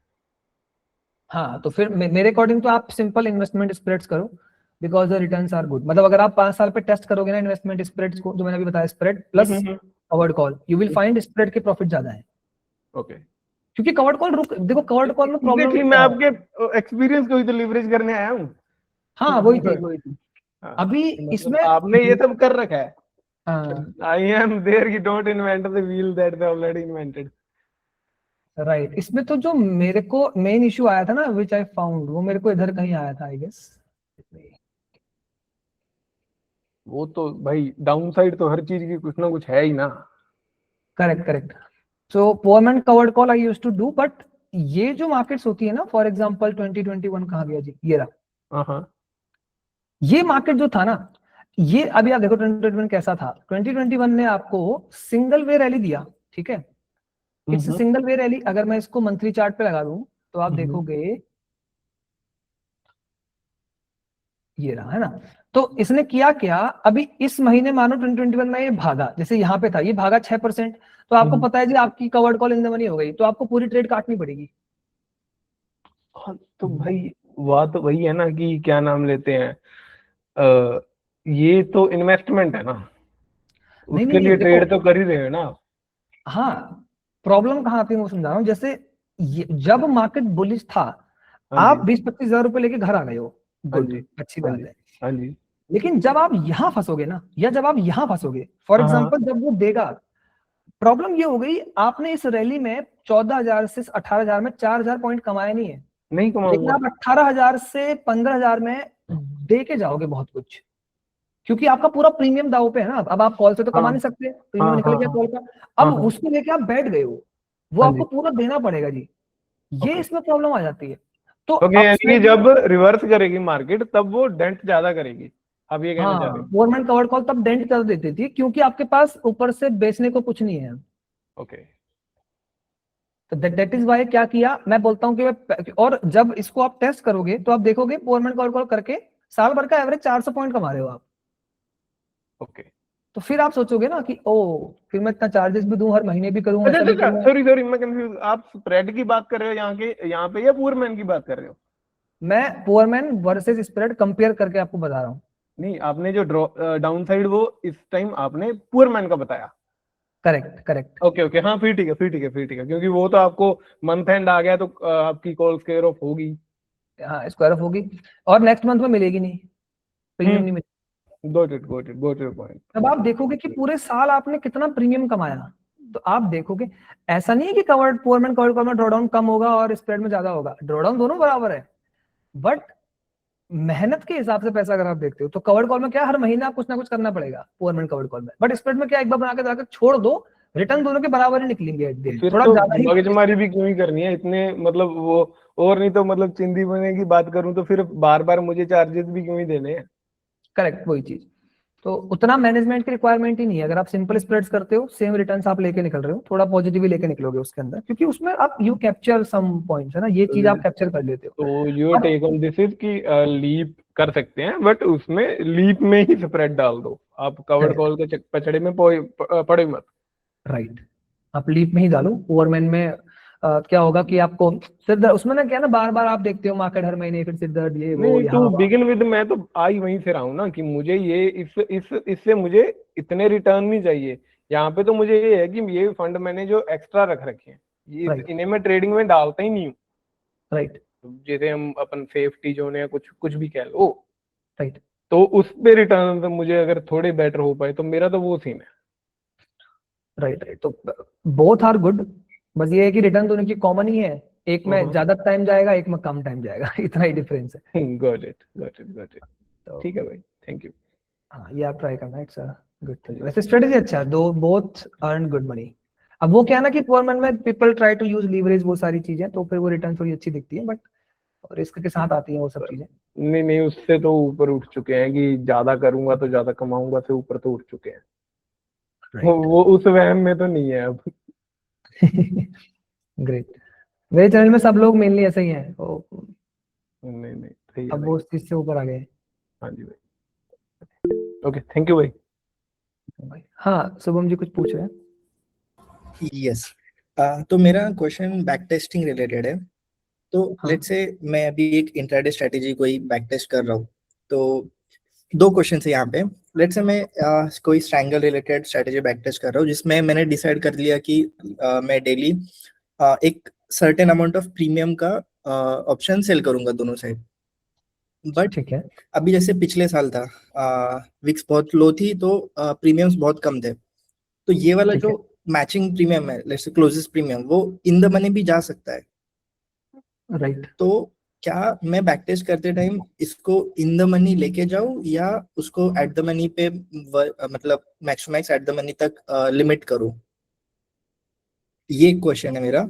Speaker 1: हाँ तो फिर मेरे अकॉर्डिंग तो आप सिंपल इन्वेस्टमेंट स्प्रेड्स करो, because the returns are good. मतलब अगर आप 5 साल पे टेस्ट करोगे ना इन्वेस्टमेंट स्प्रेड्स को, जो मैंने अभी बताया, spread plus covered call, you will find spread के प्रॉफिट ज्यादा है।
Speaker 3: ओके।
Speaker 1: क्योंकि कवर्ड कॉल देखो कवर्ड कॉल में प्रॉब्लम
Speaker 3: एग्जैक्टली, मैं आपके एक्सपीरियंस को ही तो लिवरेज करने आया हूँ।
Speaker 1: हाँ वही थी। अभी इसमें
Speaker 3: आपने ये सब कर रखा है।
Speaker 1: हाँ
Speaker 3: आई एम देयर कि don't invent the wheel that they already invented.
Speaker 1: Right. इसमें तो जो मेरे को मेन इशू आया था ना, विच आई फाउंड, वो मेरे को इधर कहीं आया था आई गेस।
Speaker 3: वो तो भाई डाउन साइड तो हर चीज की कुछ ना कुछ है ही ना।
Speaker 1: Correct. So poor man covered call I used to do, but ये जो मार्केट्स होती है ना, फॉर एग्जांपल 2021 कहाँ गया जी, ये रहा।
Speaker 3: हाँ,
Speaker 1: ये मार्केट जो था ना, ये अभी आप देखो 2021 कैसा था। 2021 ने आपको सिंगल वे रैली दिया, ठीक है, इट्स सिंगल वे रैली। अगर मैं इसको मंथली चार्ट पे लगा दूं तो आप देखोगे ये रहा, है ना। तो इसने किया क्या, अभी इस महीने मानो 2021 में ये भागा, जैसे यहाँ पे था ये भागा 6%, तो आपको पता है जी आपकी covered call in the money हो गई, तो आपको पूरी ट्रेड काटनी पड़ेगी।
Speaker 3: हाँ। तो भाई बात वही है ना कि क्या नाम लेते हैं, ये तो इन्वेस्टमेंट है ना, उसके
Speaker 1: नहीं
Speaker 3: लिए
Speaker 1: देखो,
Speaker 3: ट्रेड तो कर ही रहे हो ना।
Speaker 1: हाँ प्रॉब्लम कहाँ आती है मैं समझा रहा हूँ। जैसे जब मार्केट बुलिश था, आप 20-25 हजार रुपए लेके घर आ गए हो, गुड, अच्छी बात है।
Speaker 3: हाँ जी।
Speaker 1: लेकिन जब आप यहाँ फंसोगे ना, या जब आप यहाँ फंसोगे, फॉर एग्जाम्पल जब वो देगा, प्रॉब्लम ये हो गई, आपने इस रैली में 14,000 से 18,000 में 4,000 पॉइंट कमाए नहीं है,
Speaker 3: नहीं
Speaker 1: लेकिन
Speaker 3: कमाऊंगा।
Speaker 1: आप 18,000 से 15,000 में दे के जाओगे बहुत कुछ, क्योंकि आपका पूरा प्रीमियम दाव पे है ना। अब आप कॉल से तो कमा नहीं सकते, प्रीमियम निकल गया कॉल का, अब उसको लेके आप बैठ गए हो, वो आपको पूरा देना पड़ेगा जी। ये इसमें प्रॉब्लम आ जाती है। तो
Speaker 3: यानी कि जब रिवर्स करेगी मार्केट तब वो डेंट ज्यादा करेगी, अब ये कहना चाह रहे हैं।
Speaker 1: गवर्नमेंट कवर्ड कॉल तब डेंट कर देती थी, क्योंकि आपके पास ऊपर से बेचने को कुछ नहीं है।
Speaker 3: ओके।
Speaker 1: तो दैट इज वाई क्या किया, मैं बोलता हूँ कि और जब इसको आप टेस्ट करोगे तो आप देखोगे पोअरमैन कॉल कॉल करके साल भर का एवरेज 400 पॉइंट कमा रहे हो आप।
Speaker 3: ओके।
Speaker 1: तो फिर आप सोचोगे ना कि ओ फिर मैं इतना चार्जेस भी दूं, हर महीने भी करूं, ऐसा भी करूं।
Speaker 3: सॉरी मैं कंफ्यूज, आप स्प्रेड की बात कर रहे हो यहाँ पे या पुअरमैन की बात कर रहे हो?
Speaker 1: मैं पुअरमैन वर्सेस स्प्रेड कंपेयर करके आपको बता रहा हूँ।
Speaker 3: नहीं, आपने जो डाउन साइड वो इस टाइम आपने पुअरमैन का बताया।
Speaker 1: Correct correct.
Speaker 3: ओके, हाँ फिर ठीक है, क्योंकि वो तो आपको मंथ एंड आ गया तो आपकी कॉल स्क्वायर ऑफ होगी।
Speaker 1: हाँ स्क्वायर ऑफ होगी, और नेक्स्ट मंथ में मिलेगी नहीं, प्रीमियम नहीं मिलेगी।
Speaker 3: Got it point.
Speaker 1: तब आप देखोगे कि पूरे साल आपने कितना प्रीमियम कमाया, तो आप देखोगे ऐसा नहीं है कि कवर्ड पुअरमैन कवर्ड कॉल में ड्रॉडाउन कम होगा और स्प्रेड में ज्यादा होगा, ड्रॉडाउन दोनों बराबर है, बट मेहनत के हिसाब से पैसा अगर आप देखते हो तो कवर्ड कॉल में क्या हर महीने आप कुछ ना कुछ करना पड़ेगा पुअरमैन कवर्ड कॉल में, बट स्प्रेड में क्या एक बार बना के जाकर छोड़ दो, रिटर्न दोनों के बराबर ही निकलेंगे एट द एंड,
Speaker 3: फिर
Speaker 1: थोड़ा
Speaker 3: तो
Speaker 1: ज्यादा ही।
Speaker 3: मगजमारी भी क्यों ही करनी है इतने, मतलब वो, और नहीं तो मतलब चिंदी बने की बात करूं तो फिर बार बार मुझे चार्जेस भी क्यों ही देने हैं।
Speaker 1: करेक्ट, वही चीज। तो उतना मैनेजमेंट की रिक्वायरमेंट ही नहीं है, अगर आप सिंपल स्प्रेड्स करते हो सेम रिटर्न्स आप लेके निकल रहे हो, थोड़ा पॉजिटिव लेके निकलोगे उसके अंदर, क्योंकि उसमें आप यू कैप्चर सम पॉइंट्स है ना, ये चीज आप कैप्चर कर लेते हो।
Speaker 3: तो your take on this is कि लीप कर सकते हैं, बट उसमें लीप में ही स्प्रेड डाल दो, आप कवर्ड कॉल के पचड़े में पड़े मत।
Speaker 1: राइट, आप लीप में ही डालो, ओवरमैन में क्या होगा कि आपको सिर दर्द उसमें ना, क्या ना बार बार आप देखते हो मार्केट हर महीने, फिर सिर दर्द ये वो
Speaker 3: नहीं,
Speaker 1: यहाँ
Speaker 3: टू
Speaker 1: वहाँ।
Speaker 3: बिगिन विद मैं तो आई वहीं से रहा हूँ ना कि मुझे ये इससे मुझे इतने रिटर्न नहीं चाहिए। यहाँ पे तो मुझे ये है कि ये फंड मैंने जो एक्स्ट्रा रख रखे हैं ये
Speaker 1: Right.
Speaker 3: इन्हें मैं ट्रेडिंग में डालता ही नहीं हूँ।
Speaker 1: राइट
Speaker 3: जैसे हम अपन सेफ्टी जोन या कुछ कुछ भी कह लो,
Speaker 1: राइट
Speaker 3: तो उस पे रिटर्न तो मुझे अगर थोड़े बेटर हो पाए तो मेरा तो वो सीन है।
Speaker 1: राइट। तो बोथ आर गुड, बस ये है कि रिटर्न दोनों की कॉमन ही है, एक में ज्यादा टाइम जाएगा एक में कम टाइम जाएगा इतना ही डिफरेंस है।
Speaker 3: Got it.
Speaker 1: तो
Speaker 3: ठीक है भाई, थैंक यू।
Speaker 1: हाँ ये आप ट्राई करना, इट्स गुड थिंग, वैसे स्ट्रेटेजी अच्छा है, दो बोथ अर्न गुड मनी। अब वो क्या है ना कि पुअरमैन में people try to use leverage वो सारी चीजें, तो फिर वो रिटर्न थोड़ी अच्छी दिखती है, बट रिस्क के साथ आती है वो सब चीजें।
Speaker 3: नहीं, उससे तो ऊपर उठ चुके हैं कि ज्यादा करूंगा तो ज्यादा कमाऊंगा, से ऊपर तो उठ चुके हैं। वो उस वहम में तो नहीं है अब।
Speaker 1: ग्रेट, मेरे चैनल में सब लोग मेनली ऐसे ही हैं,
Speaker 3: नहीं सही है
Speaker 1: अब
Speaker 3: भाई।
Speaker 1: वो उस चीज से ऊपर आ गए।
Speaker 3: हाँ जी भाई, ओके थैंक यू भाई।
Speaker 1: हाँ शुभम जी कुछ पूछ रहे हैं।
Speaker 4: यस, तो मेरा क्वेश्चन बैक टेस्टिंग रिलेटेड है। तो
Speaker 1: हाँ।
Speaker 4: लेट्स से मैं अभी एक इंट्राडे स्ट्रेटेजी कोई बैक टेस्ट कर रहा हूँ, तो दो क्वेश्चन है यहाँ पे। लेट्स से मैं कोई strangle related strategy back test कर रहा हूँ जिसमें मैंने डिसाइड कर लिया कि मैं डेली एक सर्टेन अमाउंट ऑफ प्रीमियम का ऑप्शन सेल करूंगा दोनों साइड। बट
Speaker 1: ठीक है,
Speaker 4: अभी जैसे पिछले साल था, विक्स बहुत लो थी तो प्रीमियम्स बहुत कम थे, तो ये वाला
Speaker 1: ठीक
Speaker 4: जो मैचिंग प्रीमियम है, लेट्स से क्लोजेस्ट प्रीमियम, वो इन द मनी भी जा सकता है।
Speaker 1: राइट।
Speaker 4: तो क्या मैं बैक टेस्ट करते टाइम इसको इन द मनी लेके जाऊं या उसको एट द मनी पे मतलब max to max at the money तक लिमिट करूं, ये क्वेश्चन है मेरा।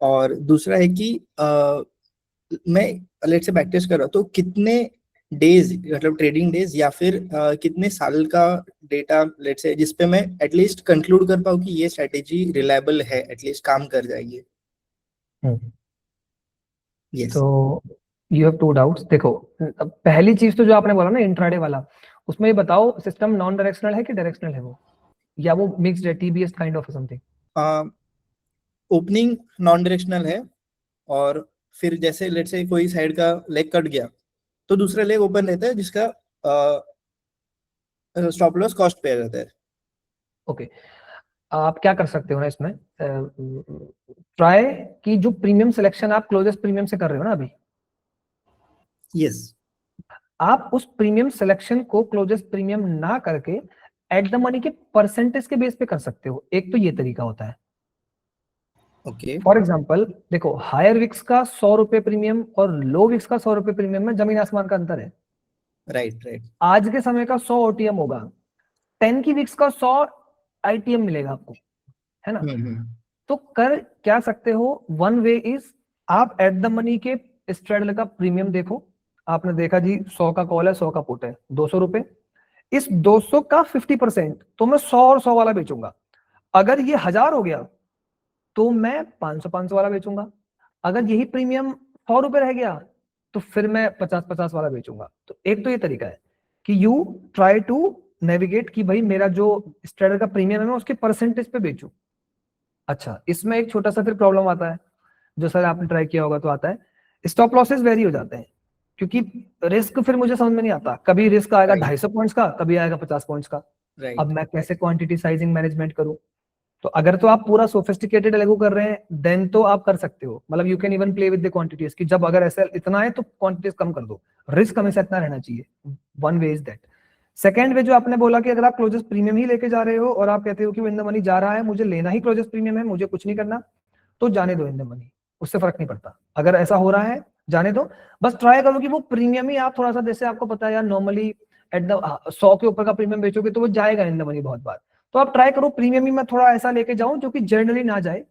Speaker 4: और दूसरा है कि मैं लेट से बैक टेस्ट कर रहा हूं तो कितने डेज, मतलब ट्रेडिंग डेज या फिर कितने साल का डेटा लेट से जिसपे मैं एटलीस्ट कंक्लूड कर पाऊँ कि ये स्ट्रेटेजी रिलायबल है, एटलीस्ट काम कर जाएगी। यस।
Speaker 1: तो यू हैव टू डाउट्स, देखो अब पहली चीज तो जो आपने बोला ना इंट्राडे वाला, उसमें ये बताओ सिस्टम नॉन डायरेक्शनल है कि डायरेक्शनल है वो, या वो मिक्स्ड है, TBS kind of something.
Speaker 4: Opening non directional है, और फिर जैसे लेट से कोई साइड का लेग कट गया तो दूसरा लेग ओपन रहता है जिसका स्टॉप लॉस कॉस्ट पे रहता है।
Speaker 1: ओके, आप क्या कर सकते हो ना इसमें, ट्राई कि जो प्रीमियम सिलेक्शन आप क्लोजेस्ट प्रीमियम से कर रहे हो ना अभी,
Speaker 4: यस।
Speaker 1: आप उस प्रीमियम सिलेक्शन को क्लोजेस्ट प्रीमियम ना करके एट द मनी के परसेंटेज के बेस पे कर सकते हो, एक तो ये तरीका होता है।
Speaker 4: ओके।
Speaker 1: फॉर एग्जाम्पल देखो, हायर विक्स का 100 रुपए प्रीमियम और लो विक्स का 100 रुपए प्रीमियम में जमीन आसमान का अंतर है।
Speaker 4: राइट।
Speaker 1: आज के समय का 100 ओटीएम होगा, 10 की विक्स का 100 आईटीएम मिलेगा आपको, है ना। तो कर क्या सकते हो, वन वे इज आप एट द मनी के स्ट्रेडल का प्रीमियम देखो, आपने देखा जी 100 का कॉल है 100 का पुट है 200 रुपए, इस 200 का 50% तो मैं 100 और 100 वाला बेचूंगा। अगर ये 1000 हो गया तो मैं 500 वाला बेचूंगा। अगर यही प्रीमियम 100 रुपए रह गया तो फिर मैं 50 वाला बेचूंगा। तो एक तो ये तरीका है कि यू ट्राई टू नेविगेट कि भाई मेरा जो स्ट्रेडर का प्रीमियम है मैं उसके परसेंटेज पे बेचूं। अच्छा, इसमें एक छोटा सा फिर प्रॉब्लम आता है, जो सर आपने ट्राई किया होगा तो आता है, स्टॉप लॉसेस वेरी हो जाते हैं, क्योंकि रिस्क फिर मुझे समझ में नहीं आता, कभी रिस्क आएगा 250 पॉइंट्स का, कभी आएगा 50 पॉइंट्स का। अब मैं कैसे क्वांटिटी साइजिंग मैनेजमेंट करूं? तो अगर तो आप पूरा सोफिस्टिकेटेड एल्गो कर रहे हैं देन तो आप कर सकते हो, मतलब you can even play with the quantities कि जब अगर ऐसा इतना है तो क्वांटिटीज कम कर दो, रिस्क हमेशा इतना रहना चाहिए। One way is that. Second वे जो आपने बोला कि अगर आप क्लोजेस्ट प्रीमियम ही लेके जा रहे हो और आप कहते हो कि इन द मनी जा रहा है, मुझे लेना ही क्लोजेस्ट प्रीमियम है, मुझे कुछ नहीं करना, तो जाने दो इन द मनी, उससे फर्क नहीं पड़ता। अगर ऐसा हो रहा है जाने दो, बस ट्राई करो कि वो प्रीमियम ही आप थोड़ा सा, जैसे आपको पता है यार नॉर्मली एट द 100 के ऊपर का प्रीमियम बेचोगे तो वो जाएगा इन द मनी बहुत बार, तो आप ट्राई करो प्रीमियम ही मैं थोड़ा ऐसा लेके जाऊं जो कि जनरली ना जाए,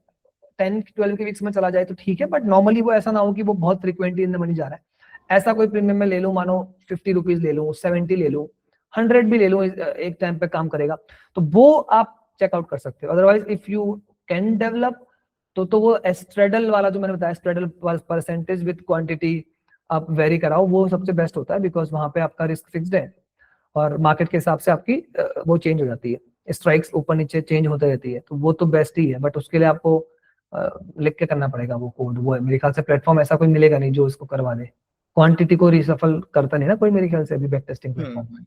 Speaker 1: 10-12 के वीक्स में चला जाए तो ठीक है, बट नॉर्मली वो ऐसा ना हो कि वो बहुत फ्रिक्वेंटली इन द मनी जा रहा है। ऐसा कोई प्रीमियम में ले लूं, मानो 50 रुपीज ले लूं, 70 ले लूं, 100 भी ले लूं, एक टाइम पे काम करेगा, तो वो आप चेकआउट कर सकते हो। Otherwise if you can develop तो वो स्ट्रेडल वाला जो मैंने बताया, स्ट्रेडल परसेंटेज विद क्वांटिटी आप वेरी कराओ, वो सबसे बेस्ट होता है, बिकॉज वहां पे आपका रिस्क फिक्स्ड है और मार्केट के हिसाब से आपकी वो चेंज हो जाती है, स्ट्राइक्स ऊपर नीचे चेंज होती रहती है, तो वो तो बेस्ट ही है। बट उसके लिए आपको लिख के करना पड़ेगा वो कोड, वो है मेरे ख्याल से प्लेटफॉर्म ऐसा कोई मिलेगा नहीं जो इसको करवा दे, क्वांटिटी को रिसफल करता नहीं ना कोई मेरे ख्याल से अभी बैक टेस्टिंग प्लेटफॉर्म।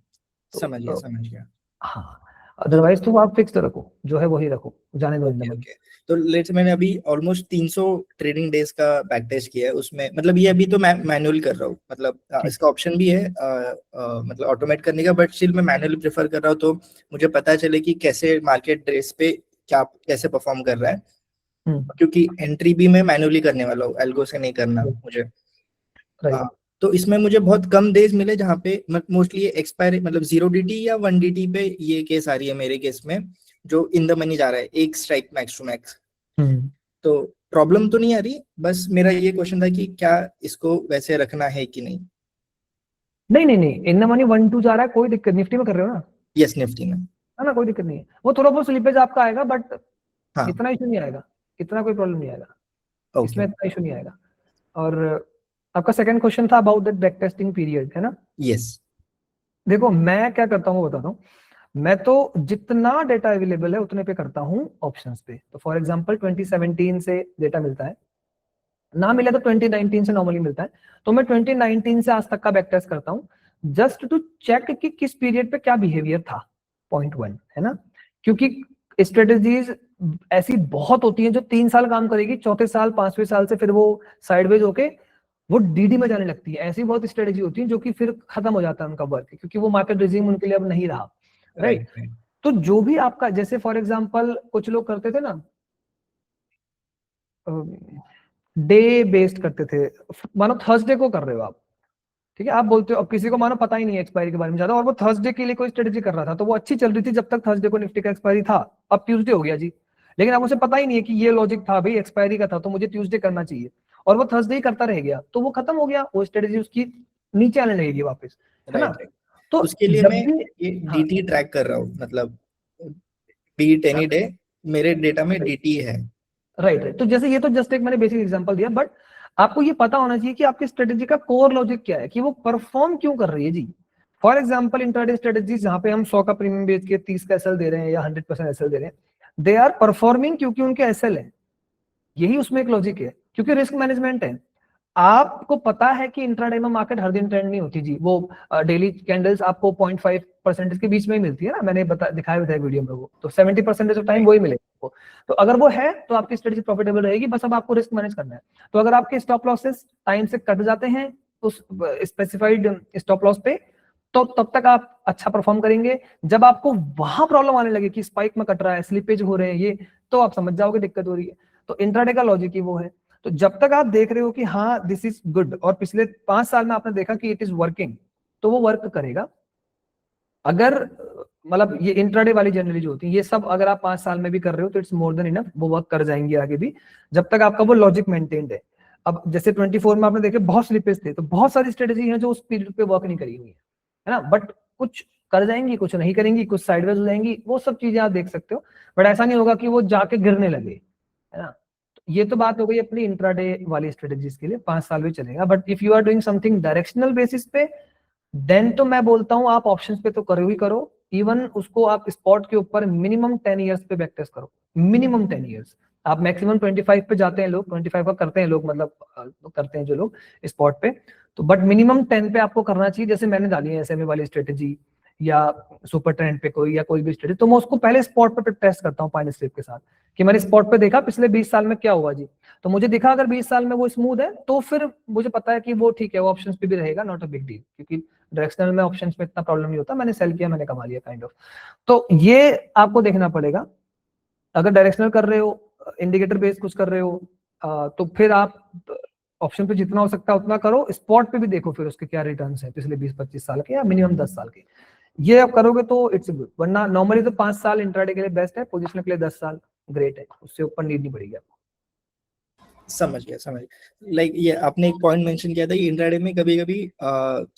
Speaker 4: समझ गया।
Speaker 1: हाँ, अदरवाइज तो आप फिक्स रखो, जो है वही रखो, जाने दो इन
Speaker 4: ओके। तो लेट्स, मैंने अभी ऑलमोस्ट 300 ट्रेडिंग डेज का बैक टेस्ट किया है, उसमें मतलब ये अभी तो मैं मैनुअल कर रहा हूँ, मतलब इसका ऑप्शन भी है मतलब ऑटोमेट करने का, बट स्टिल मैं मैनुअली प्रेफर कर रहा हूँ, तो मुझे पता चले कि कैसे मार्केट ड्रेस पे क्या कैसे परफॉर्म कर रहा है, क्योंकि एंट्री भी मैं मैनुअली करने वाला हूँ, एल्गो से नहीं करना मुझे। तो इसमें मुझे बहुत कम डेज मिले जहाँ पे मोस्टली एक्सपायरी, मतलब 0 DT या 1 DT पे ये केस आ रही है मेरे केस में, जो इन द मनी जा रहा है, एक स्ट्राइक मैक्स टू मैक्स। तो प्रॉब्लम तो नहीं आ रही, बस मेरा ये क्वेश्चन था कि क्या इसको वैसे रखना है कि नहीं।
Speaker 1: नहीं, इन द मनी 1-2 जा रहा है, कोई दिक्कत, निफ्टी में कर रहे हो ना?
Speaker 4: यस, निफ्टी में
Speaker 1: है ना, कोई दिक्कत नहीं है, वो थोड़ा बहुत स्लिपेज आपका आएगा, बट
Speaker 4: हाँ,
Speaker 1: इतना इशू नहीं आएगा, इतना कोई प्रॉब्लम नहीं आएगा, इसमें इतना इशू नहीं आएगा। और आपका सेकंड क्वेश्चन था about that back testing period, है ना?
Speaker 4: यस।
Speaker 1: देखो मैं क्या करता हूँ बताता हूँ, मैं तो जितना डेटा अवेलेबल है उतने पे करता हूँ ऑप्शंस पे। तो फॉर एग्जांपल 2017 से डेटा मिलता है, ना मिले तो 2019 से नॉर्मली मिलता है, तो मैं 2019 से आज तक का बैक टेस्ट करता हूँ, जस्ट टू चेक कि किस पीरियड पे क्या बिहेवियर था, पॉइंट 1, है ना? क्योंकि स्ट्रेटेजीज ऐसी बहुत होती हैं जो 3 साल काम करेगी, चौथे साल 5वें साल से फिर वो साइडवेज होके वो डीडी में जाने लगती है। ऐसी बहुत स्ट्रेटेजी होती है जो कि फिर खत्म हो जाता है उनका वर्क, क्योंकि वो मार्केट रिजीम उनके लिए अब नहीं रहा, राइट? तो जो भी आपका, जैसे फॉर एग्जांपल कुछ लोग करते थे ना, डे बेस्ड करते थे, मानो थर्सडे को कर रहे हो आप, ठीक है, आप बोलते हो, अब किसी को मानो पता ही नहीं है एक्सपायरी के बारे में ज्यादा, और वो थर्सडे के लिए कोई स्ट्रेटेजी कर रहा था, तो वो अच्छी चल रही थी जब तक थर्सडे को निफ्टी का एक्सपायरी था, अब ट्यूसडे हो गया जी, लेकिन अब उसे पता ही नहीं है कि ये लॉजिक था भाई, एक्सपायरी का था तो मुझे ट्यूसडे करना चाहिए, और वो थर्सडे ही करता रह गया, तो वो खत्म हो गया, वो स्ट्रेटेजी उसकी नीचे आने लगेगी वापस, है ना? तो
Speaker 4: उसके लिए मैं ये डीटी ट्रैक कर रहा हूँ, मतलब बीट एनी डे मेरे डेटा में डीटी है,
Speaker 1: राइट। तो जैसे ये तो जस्ट एक मैंने बेसिक एग्जांपल दिया, बट आपको ये पता होना चाहिए कि आपकी स्ट्रेटेजी का कोर लॉजिक क्या है, कि वो परफॉर्म क्यों कर रही है जी। फॉर एग्जांपल इंट्राडे स्ट्रेटेजी जहां पे हम 100 का प्रीमियम बेच के 30 का एसएल दे रहे हैं या 100% एसएल दे रहे हैं, दे आर परफॉर्मिंग क्योंकि उनके एसएल है, यही उसमें एक लॉजिक है, क्योंकि रिस्क मैनेजमेंट है। आपको पता है कि इंट्राडे में मार्केट हर दिन ट्रेंड नहीं होती जी, वो डेली कैंडल्स आपको 0.5% के बीच में ही मिलती है ना, मैंने दिखाया था वीडियो में, वो तो 70% ऑफ टाइम वही मिलेगा आपको। तो अगर वो है तो आपकी स्ट्रेटजी प्रॉफिटेबल रहेगी, बस अब आपको रिस्क मैनेज करना है। तो अगर आपके स्टॉप लॉसेस टाइम से कट जाते हैं उस स्पेसिफाइड स्टॉप लॉस पे, तो तब तक आप अच्छा परफॉर्म करेंगे। जब आपको वहां प्रॉब्लम आने लगे कि स्पाइक में कट रहा है, स्लिपेज हो रहे हैं, ये तो आप समझ जाओगे दिक्कत हो रही है। तो इंट्राडे का लॉजिक ही वो है। तो जब तक आप देख रहे हो कि हाँ दिस इज गुड, और पिछले 5 साल में आपने देखा कि इट इज वर्किंग, तो वो वर्क करेगा। अगर मतलब ये इंट्राडे वाली जनरली जो होती है, ये सब अगर आप 5 साल में भी कर रहे हो तो इट्स मोर देन इनफ, वो वर्क कर जाएंगे आगे भी, जब तक आपका वो लॉजिक मेंटेन्ड है। अब जैसे 24 में आपने देखे बहुत स्लिपेज थे, तो बहुत सारी स्ट्रेटेजी है जो उस पीरियड पे वर्क नहीं करी हुई है ना, बट कुछ कर जाएंगी, कुछ नहीं करेंगी, कुछ साइडवेज हो जाएंगी, वो सब चीजें आप देख सकते हो। बट ऐसा नहीं होगा कि वो जाके गिरने लगे, है ना। ये तो बात हो गई अपनी इंट्राडे वाली स्ट्रेटेजीज के लिए, 5 साल भी चलेगा। But if you are doing something directional basis पे, देन तो मैं बोलता हूँ आप ऑप्शंस पे तो करो ही करो, इवन उसको आप स्पॉट के ऊपर मिनिमम 10 इयर्स पे बैक टेस्ट करो, मिनिमम 10 इयर्स। आप मैक्सिमम 25 पे जाते हैं लोग, 25 का करते हैं लोग, मतलब करते हैं जो लोग स्पॉट पे, तो बट मिनिमम 10 पे आपको करना चाहिए। जैसे मैंने डाली है SMA वाली स्ट्रेटेजी या सुपर ट्रेंड पे कोई या कोई भी स्ट्रेटेजी, तो मैं उसको पहले स्पॉट पे टेस्ट करता हूँ पाइन स्लिप के साथ, कि मैंने स्पॉट पे देखा पिछले 20 साल में क्या हुआ जी, तो मुझे दिखा अगर 20 साल में वो स्मूथ है तो फिर मुझे पता है कि वो ठीक है, वो ऑप्शंस पे भी रहेगा, नॉट अ बिग डील, क्योंकि डायरेक्शनल में ऑप्शंस में इतना प्रॉब्लम नहीं होता, मैंने सेल किया, मैंने कमा लिया काइंड ऑफ। तो ये आपको देखना पड़ेगा। अगर डायरेक्शनल कर रहे हो, इंडिकेटर बेस्ड कुछ कर रहे हो, तो फिर आप ऑप्शन पे जितना हो सकता है उतना करो, स्पॉट पे भी देखो फिर उसके क्या रिटर्न्स हैं पिछले 20-25 साल के या मिनिमम 10 साल के। ये आप करोगे तो इट्स गुड, वरना नॉर्मली तो 5 साल इंट्राडे के लिए बेस्ट है, पोजिशन के लिए 10 साल ग्रेट है, उससे ऊपर नीड नहीं पड़ेगी आपको।
Speaker 4: समझ गया। लाइक ये आपने एक पॉइंट मेंशन किया था कि इंट्राडे में कभी कभी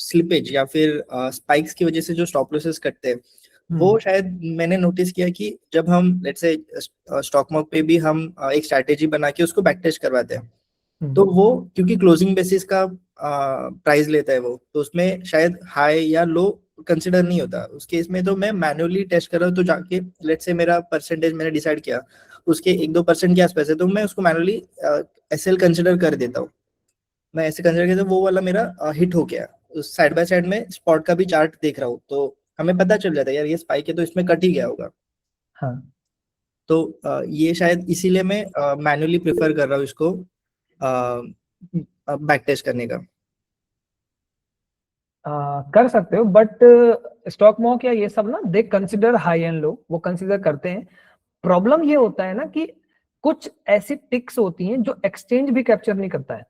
Speaker 4: स्लिपेज या फिर स्पाइक्स की वजह से जो स्टॉप लॉसेस कटते हैं, वो शायद मैंने नोटिस किया कि जब हम लेट्स से स्टॉक मार्केट पे भी हम एक स्ट्रैटेजी बना के उसको बैक टेस्ट करवाते हैं, तो वो क्योंकि क्लोजिंग बेसिस का प्राइस लेता है वो, तो उसमें शायद हाई या लो कंसिडर नहीं होता। उस केस में तो मैं मैन्युअली टेस्ट कर रहा हूँ, तो जाके लेट्स से मेरा परसेंटेज मैंने डिसाइड किया उसके 1-2% के आसपास है, तो मैं उसको मैन्युअली SL कंसिडर कर देता हूँ। मैं ऐसे कंसिडर करता हूँ, वो वाला मेरा हिट हो गया। साइड बाय साइड में स्पॉट का भी चार्ट देख रहा हूँ, तो हमें पता चल जाता है यार ये स्पाइक है तो इसमें कट ही गया होगा।
Speaker 1: हाँ,
Speaker 4: तो ये शायद इसीलिए मैं मैन्युअली प्रेफर कर रहा हूँ इसको बैक टेस्ट करने का।
Speaker 1: कर सकते हो, बट स्टॉक मॉक या ये सब ना they consider high and low, वो कंसिडर करते हैं। प्रॉब्लम ये होता है ना कि कुछ ऐसी टिक्स होती हैं जो एक्सचेंज भी कैप्चर नहीं करता है,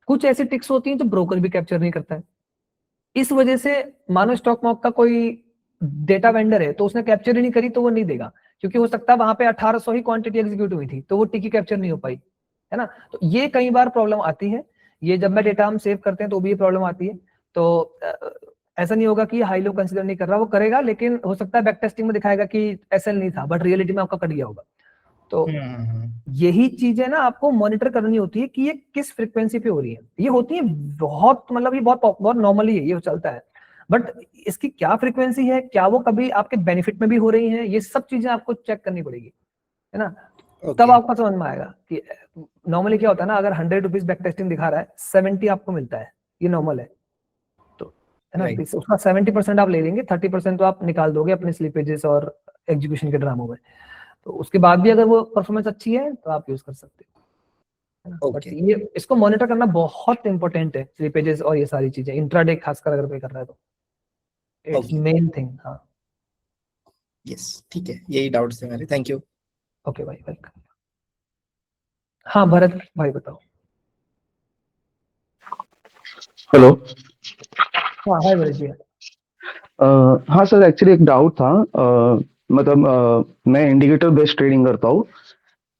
Speaker 1: कुछ ऐसी टिक्स होती हैं जो ब्रोकर भी कैप्चर नहीं करता है। इस वजह से मानो स्टॉक मॉक का कोई डेटा वेंडर है तो उसने कैप्चर ही नहीं करी तो वो नहीं देगा, क्योंकि हो सकता है वहां पे 1800 ही क्वांटिटी एग्जीक्यूट हुई थी तो वो टिकी कैप्चर नहीं हो पाई, है ना। तो ये कई बार प्रॉब्लम आती है, ये जब मैं डेटा हम सेव करते हैं तो भी ये प्रॉब्लम आती है। तो ऐसा नहीं होगा कि हाई लो कंसिडर नहीं कर रहा, वो करेगा, लेकिन हो सकता है बैक टेस्टिंग में दिखाएगा कि SL नहीं था, बट रियलिटी में आपका कट गया होगा। तो यही चीजें ना आपको मॉनिटर करनी होती है कि ये किस फ्रीक्वेंसी पे हो रही है। ये होती है बहुत, मतलब ये बहुत नॉर्मली है, ये चलता है, बट इसकी क्या फ्रीक्वेंसी है, क्या वो कभी आपके बेनिफिट में भी हो रही है, ये सब चीजें आपको चेक करनी पड़ेगी, है ना। तब आपको समझ में आएगा कि नॉर्मली क्या होता है ना, अगर 100 रुपीज बैक टेस्टिंग दिखा रहा है 70 आपको मिलता है, ये नॉर्मल है, तो है ना। तो उसका 70% आप ले लेंगे, 30% तो आप निकाल दोगे अपने स्लिपेजेस और एग्जीक्यूशन के ड्रामों में। तो उसके बाद भी अगर वो परफॉर्मेंस अच्छी है तो आप यूज कर सकते हो, है ना। बट ये इसको मॉनिटर करना बहुत इंपॉर्टेंट है, स्लिपेजेस और ये सारी चीजें, इंट्राडे खासकर अगर कोई कर रहा है तो इट्स मेन थिंग। हाँ,
Speaker 4: यस, ठीक है, यही डाउट्स थे मेरे। Thank you.
Speaker 1: ओके भाई, वेलकम। हाँ भरत भाई बताओ।
Speaker 5: हेलो।
Speaker 1: हाँ, हाय भरत जी।
Speaker 5: हाँ सर, एक्चुअली एक डाउट था। मैं इंडिकेटर बेस्ड ट्रेडिंग करता हूँ,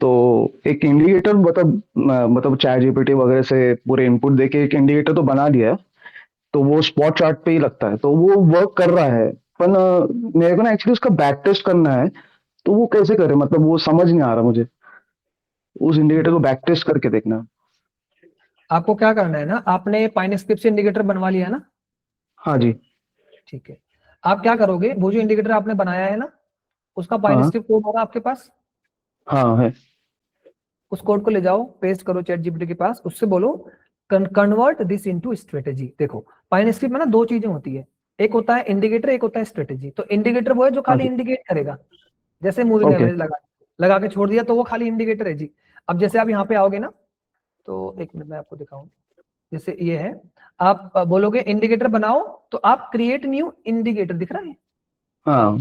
Speaker 5: तो एक इंडिकेटर मतलब चैट जीपीटी वगैरह से पूरे इनपुट देके एक इंडिकेटर तो बना दिया है, तो वो स्पॉट चार्ट पे ही लगता है, तो वो वर्क कर रहा है। पर मेरे को ना एक्चुअली उसका बैक टेस्ट करना है, तो वो कैसे करे, मतलब वो समझ नहीं आ रहा मुझे, उस इंडिकेटर को बैक टेस्ट करके देखना।
Speaker 1: आपको क्या करना है ना, आपने पाइन स्क्रिप्ट से इंडिकेटर बनवा लिया ना।
Speaker 5: हाँ जी।
Speaker 1: ठीक है, आप क्या करोगे, वो जो इंडिकेटर आपने बनाया है ना, उसका पाइन स्क्रिप्ट कोड होगा आपके पास।
Speaker 5: हाँ है।
Speaker 1: उस कोड को ले जाओ, पेस्ट करो चैट जीपीटी के पास, उससे बोलो कन्वर्ट दिस इनटू स्ट्रेटेजी। देखो पाइन स्क्रिप्ट में ना दो चीजें होती है, एक होता है इंडिकेटर, एक होता है स्ट्रेटेजी। तो इंडिकेटर वो है जो खाली इंडिकेट करेगा, जैसे मूविंग एवरेज लगा के छोड़ दिया तो वो खाली इंडिकेटर है जी। अब जैसे आप यहाँ पे आओगे ना, तो एक मिनट में आपको दिखाऊं, जैसे ये है, आप बोलोगे इंडिकेटर बनाओ, तो आप क्रिएट न्यू इंडिकेटर दिख रहा है,
Speaker 5: हाँ।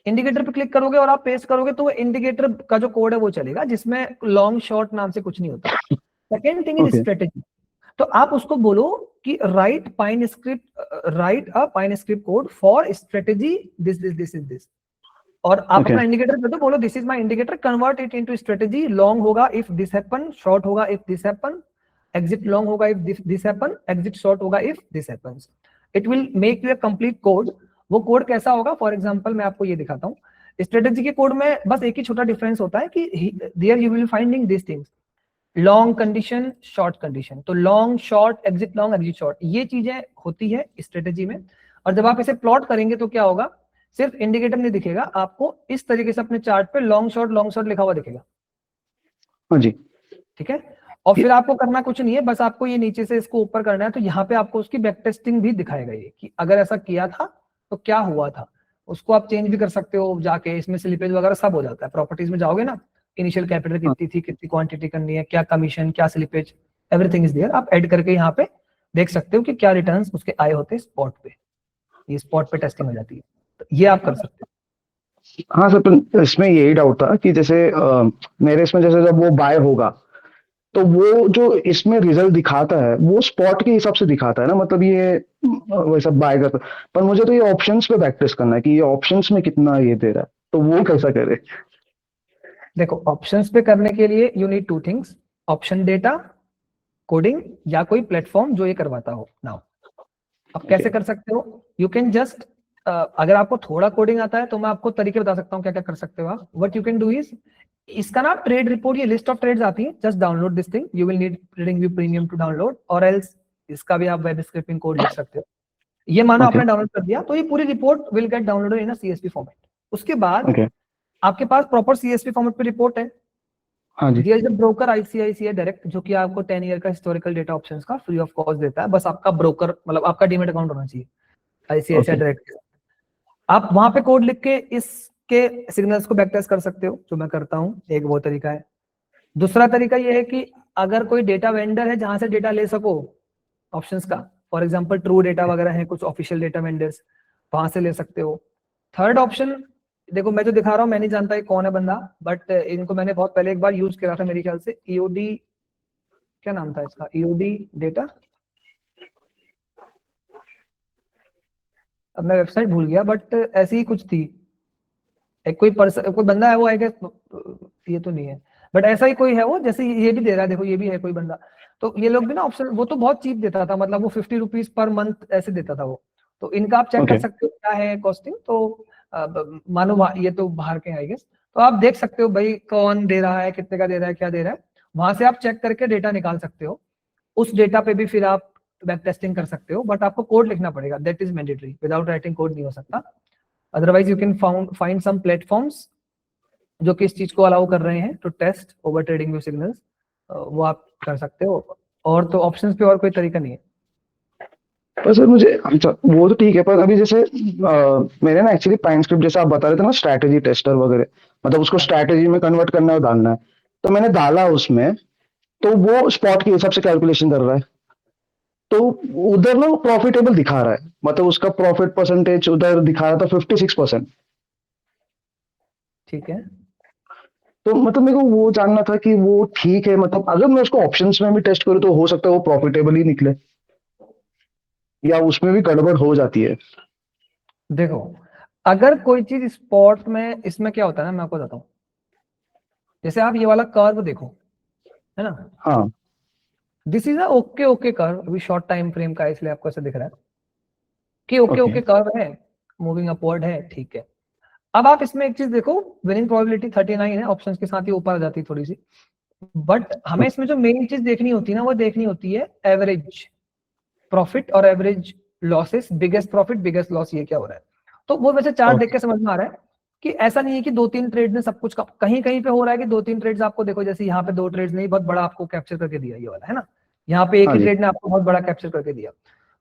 Speaker 1: इंडिकेटर पे क्लिक करोगे और आप पेस्ट करोगे तो वो इंडिकेटर का जो कोड है वो चलेगा, जिसमें लॉन्ग शॉर्ट नाम से कुछ नहीं होता। Second thing is strategy. तो आप उसको बोलो कि write pine script code for strategy this this this is this, और आप अपना इंडिकेटर दे दो, बोलो this is my indicator, convert it into strategy. Long होगा इफ दिस हैपन, शॉर्ट होगा if this happen, exit long होगा if this happen, exit short होगा if this happens. It will make you a complete code. वो code कैसा होगा, for example मैं आपको ये दिखाता हूँ। स्ट्रेटेजी के कोड में बस एक ही छोटा डिफरेंस होता है कि there you will finding this things, long condition, short condition, तो लॉन्ग शॉर्ट, एग्जिट शॉर्ट, ये चीजें होती है स्ट्रेटेजी में। और जब आप इसे प्लॉट करेंगे तो क्या होगा, सिर्फ इंडिकेटर नहीं दिखेगा आपको, इस तरीके से अपने चार्ट पे लॉन्ग शॉर्ट लिखा हुआ दिखेगा।
Speaker 5: हाँ जी।
Speaker 1: ठीक है, और फिर आपको करना कुछ नहीं है, बस आपको ये नीचे से इसको ऊपर करना है, तो यहाँ पे आपको उसकी बैक टेस्टिंग भी दिखाएगा ये कि अगर ऐसा किया था तो क्या हुआ था। उसको आप चेंज भी कर सकते हो जाके, इसमें स्लिपेज वगैरह सब हो जाता है। प्रॉपर्टीज में जाओगे ना, इनिशियल कैपिटल कितनी थी, कितनी क्वांटिटी करनी है, क्या कमीशन, क्या स्लिपेज, एवरीथिंग इज देयर। आप ऐड करके यहाँ पे देख सकते हो कि क्या रिटर्न्स उसके आए होते हैं स्पॉट पे, ये स्पॉट पे टेस्टिंग हो जाती है, तो ये आप कर सकते हो।
Speaker 5: हाँ सर, तो इसमें यही डाउट था कि जैसे मेरे इसमें जैसे जब वो बाय होगा तो वो जो इसमें रिजल्ट दिखाता है वो स्पॉट के हिसाब से दिखाता है ना, मतलब ये वैसा बाय करता है। पर मुझे तो ये ऑप्शंस पे बैक टेस्ट करना है कि ये ऑप्शंस में कितना ये दे रहा है, तो वो कैसा करे।
Speaker 1: देखो, ऑप्शंस पे करने के लिए you need two things, option data, coding, या कोई प्लेटफॉर्म जो ये करवाता हो। नाउ अब कैसे कर सकते हो, यू कैन जस्ट, अगर आपको थोड़ा कोडिंग आता है तो मैं आपको तरीके बता सकता हूँ क्या क्या कर सकते हो आप। What you can do is, इसका ना ट्रेड रिपोर्ट, ये लिस्ट ऑफ ट्रेड्स आती है, just download this thing, you will need TradingView premium to download, और एल्स इसका भी आप वेब स्क्रिप्टिंग कोड लिख सकते हो। ये मानो
Speaker 5: Okay.
Speaker 1: आपने डाउनलोड कर दिया तो ये पूरी report will get downloaded in a CSV format. उसके बाद
Speaker 5: Okay.
Speaker 1: आपके पास प्रॉपर CSV फॉर्मेट पे रिपोर्ट है।
Speaker 5: हाँ जी।
Speaker 1: There is a broker ICICI direct, जो कि आपको 10 ईयर का हिस्टोरिकल डेटा ऑप्शंस का फ्री ऑफ कॉस्ट देता है। बस आपका ब्रोकर, मतलब आपका डीमैट अकाउंट होना चाहिए ICICI
Speaker 5: Okay.
Speaker 1: डायरेक्ट। आप वहां पे कोड लिख के इसके सिग्नल्स को बैक टेस्ट कर सकते हो, जो मैं करता हूँ। एक वो तरीका है। दूसरा तरीका ये है कि अगर कोई डेटा वेंडर है जहां से डेटा ले सको ऑप्शंस का, फॉर एग्जांपल ट्रू डेटा वगैरह है, कुछ ऑफिशियल डेटा वेंडर्स, वहां से ले सकते हो। थर्ड ऑप्शन, देखो मैं जो दिखा रहा हूँ मैं नहीं जानता ये कौन है बंदा, बट इनको मैंने बहुत पहले एक बार यूज किया था मेरे ख्याल से, EOD, क्या नाम था इसका, EOD डेटा, अब मैं वेबसाइट भूल गया, बट ऐसी ही कुछ थी। एक कोई पर्सन, कोई बंदा है वो, आई गेस ये तो नहीं है, बट ऐसा ही कोई है वो, जैसे ये भी दे रहा है, देखो ये भी है कोई बंदा। तो ये लोग भी ना ऑप्शन, वो तो बहुत चीप देता था, मतलब वो 50 रुपीज पर मंथ ऐसे देता था वो। तो इनका आप चेक कर
Speaker 5: Okay.
Speaker 1: सकते हो क्या है कॉस्टिंग। तो मानो ये तो बाहर के आई गेस, तो आप देख सकते हो भाई कौन दे रहा है, कितने का दे रहा है, क्या दे रहा है, वहां से आप चेक करके डेटा निकाल सकते हो। उस डेटा पे भी फिर आप बैक टेस्टिंग कर सकते हो, बट आपको कोड लिखना पड़ेगा, that is mandatory, without writing code नहीं हो सकता। Otherwise you can find some platforms जो कि इस चीज को अलाउ कर रहे हैं to test over TradingView signals, वो आप कर सकते हो। और तो ऑप्शंस पे और कोई तरीका नहीं है।
Speaker 5: पर सर मुझे, अच्छा वो तो ठीक है, पर अभी जैसे मेरे ना एक्चुअली पाइन स्क्रिप्ट जैसे आप बता रहे थे ना, स्ट्रैटेजी टेस्टर वगैरह, मतलब उसको स्ट्रैटेजी में कन्वर्ट करना है और डालना है, तो मैंने डाला उसमें, तो वो स्पॉट के हिसाब से कैलकुलेशन कर रहा है, तो उधर ना वो प्रॉफिटेबल दिखा रहा है, मतलब उसका प्रॉफिट परसेंटेज उधर दिखा रहा था 56%।
Speaker 1: ठीक है,
Speaker 5: तो मतलब मेरे को वो जानना था कि वो ठीक है, मतलब अगर मैं उसको ऑप्शंस में भी टेस्ट करूँ तो हो सकता है वो प्रॉफिटेबल ही निकले, या उसमें भी गड़बड़ हो जाती है।
Speaker 1: देखो अगर कोई चीज स्पॉट में, इसमें क्या होता है ना, मैं आपको बताता हूँ। जैसे आप ये वाला कर्व देखो, है ना,
Speaker 5: हाँ।
Speaker 1: This is a okay curve, अभी शॉर्ट टाइम फ्रेम का है इसलिए आपको ऐसा दिख रहा है कि ओके
Speaker 5: ओके।
Speaker 1: कर्व है, मूविंग अपवर्ड है, ठीक है। अब आप इसमें एक चीज देखो, विनिंग प्रोबेबिलिटी 39 है, ऑप्शंस के साथ ही ऊपर आ जाती है थोड़ी सी, बट हमें इसमें जो मेन चीज देखनी होती है ना, वो देखनी होती है एवरेज प्रॉफिट और average losses, biggest profit biggest loss, ये क्या हो रहा है। तो वो वैसे चार्ट देख के समझ में आ रहा है कि ऐसा नहीं है कि 2-3 ट्रेड में सब कुछ कहीं कहीं पे हो रहा है कि 2-3 ट्रेड्स आपको देखो, जैसे यहाँ पे 2 ट्रेड्स नहीं, बहुत बड़ा आपको कैप्चर करके दिया ये वाला, है ना, यहाँ पे एक
Speaker 5: हाँ
Speaker 1: ही
Speaker 5: जी।
Speaker 1: ट्रेड ने आपको बहुत बड़ा कैप्चर करके दिया।